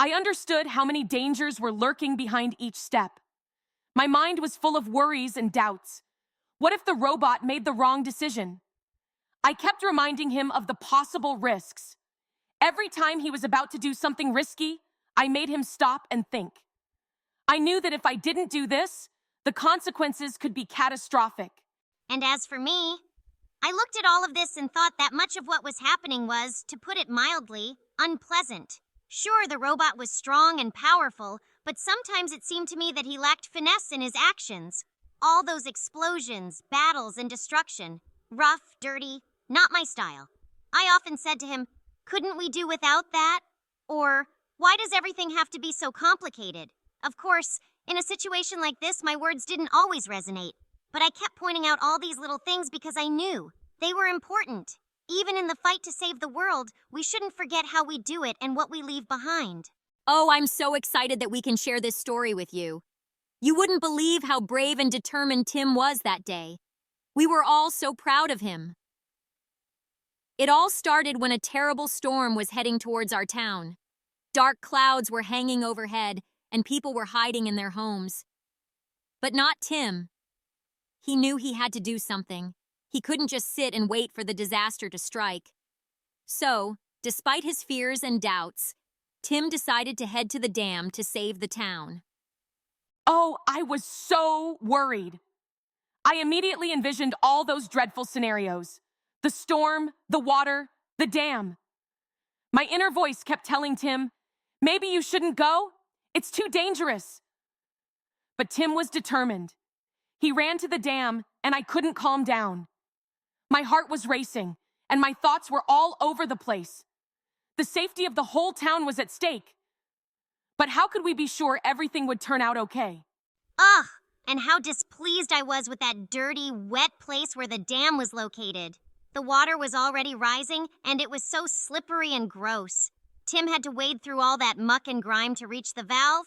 I understood how many dangers were lurking behind each step. My mind was full of worries and doubts. What if the robot made the wrong decision? I kept reminding him of the possible risks. Every time he was about to do something risky, I made him stop and think. I knew that if I didn't do this, the consequences could be catastrophic. And as for me, I looked at all of this and thought that much of what was happening was, to put it mildly, unpleasant. Sure, the robot was strong and powerful, but sometimes it seemed to me that he lacked finesse in his actions. All those explosions, battles, and destruction. Rough, dirty, not my style. I often said to him, couldn't we do without that? Or, why does everything have to be so complicated? Of course, in a situation like this, my words didn't always resonate. But I kept pointing out all these little things because I knew they were important. Even in the fight to save the world, we shouldn't forget how we do it and what we leave behind. Oh, I'm so excited that we can share this story with you. You wouldn't believe how brave and determined Tim was that day. We were all so proud of him. It all started when a terrible storm was heading towards our town. Dark clouds were hanging overhead, and people were hiding in their homes. But not Tim. He knew he had to do something. He couldn't just sit and wait for the disaster to strike. So, despite his fears and doubts, Tim decided to head to the dam to save the town. Oh, I was so worried. I immediately envisioned all those dreadful scenarios. The storm, the water, the dam. My inner voice kept telling Tim, maybe you shouldn't go. It's too dangerous. But Tim was determined. He ran to the dam, and I couldn't calm down. My heart was racing, and my thoughts were all over the place. The safety of the whole town was at stake. But how could we be sure everything would turn out okay? Ugh, and how displeased I was with that dirty, wet place where the dam was located. The water was already rising, and it was so slippery and gross. Tim had to wade through all that muck and grime to reach the valve.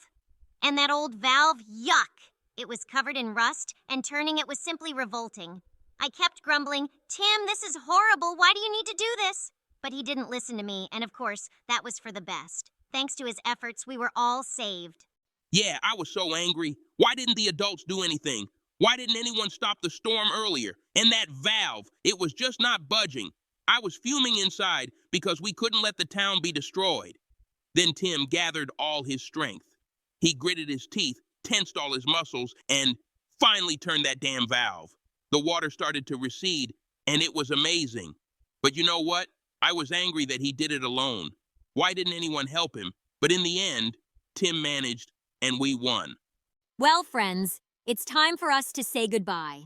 And that old valve, yuck! It was covered in rust, and turning it was simply revolting. I kept grumbling, "Tim, this is horrible. Why do you need to do this?" But he didn't listen to me, and of course, that was for the best. Thanks to his efforts, we were all saved. Yeah, I was so angry. Why didn't the adults do anything? Why didn't anyone stop the storm earlier? And that valve, it was just not budging. I was fuming inside because we couldn't let the town be destroyed. Then Tim gathered all his strength. He gritted his teeth, tensed all his muscles, and finally turned that damn valve. The water started to recede, and it was amazing. But you know what? I was angry that he did it alone. Why didn't anyone help him? But in the end, Tim managed, and we won. Well, friends, it's time for us to say goodbye.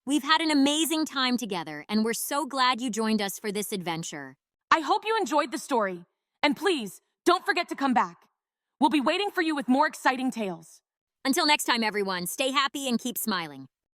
We've had an amazing time together, and we're so glad you joined us for this adventure. I hope you enjoyed the story. And please, don't forget to come back. We'll be waiting for you with more exciting tales. Until next time, everyone, stay happy and keep smiling.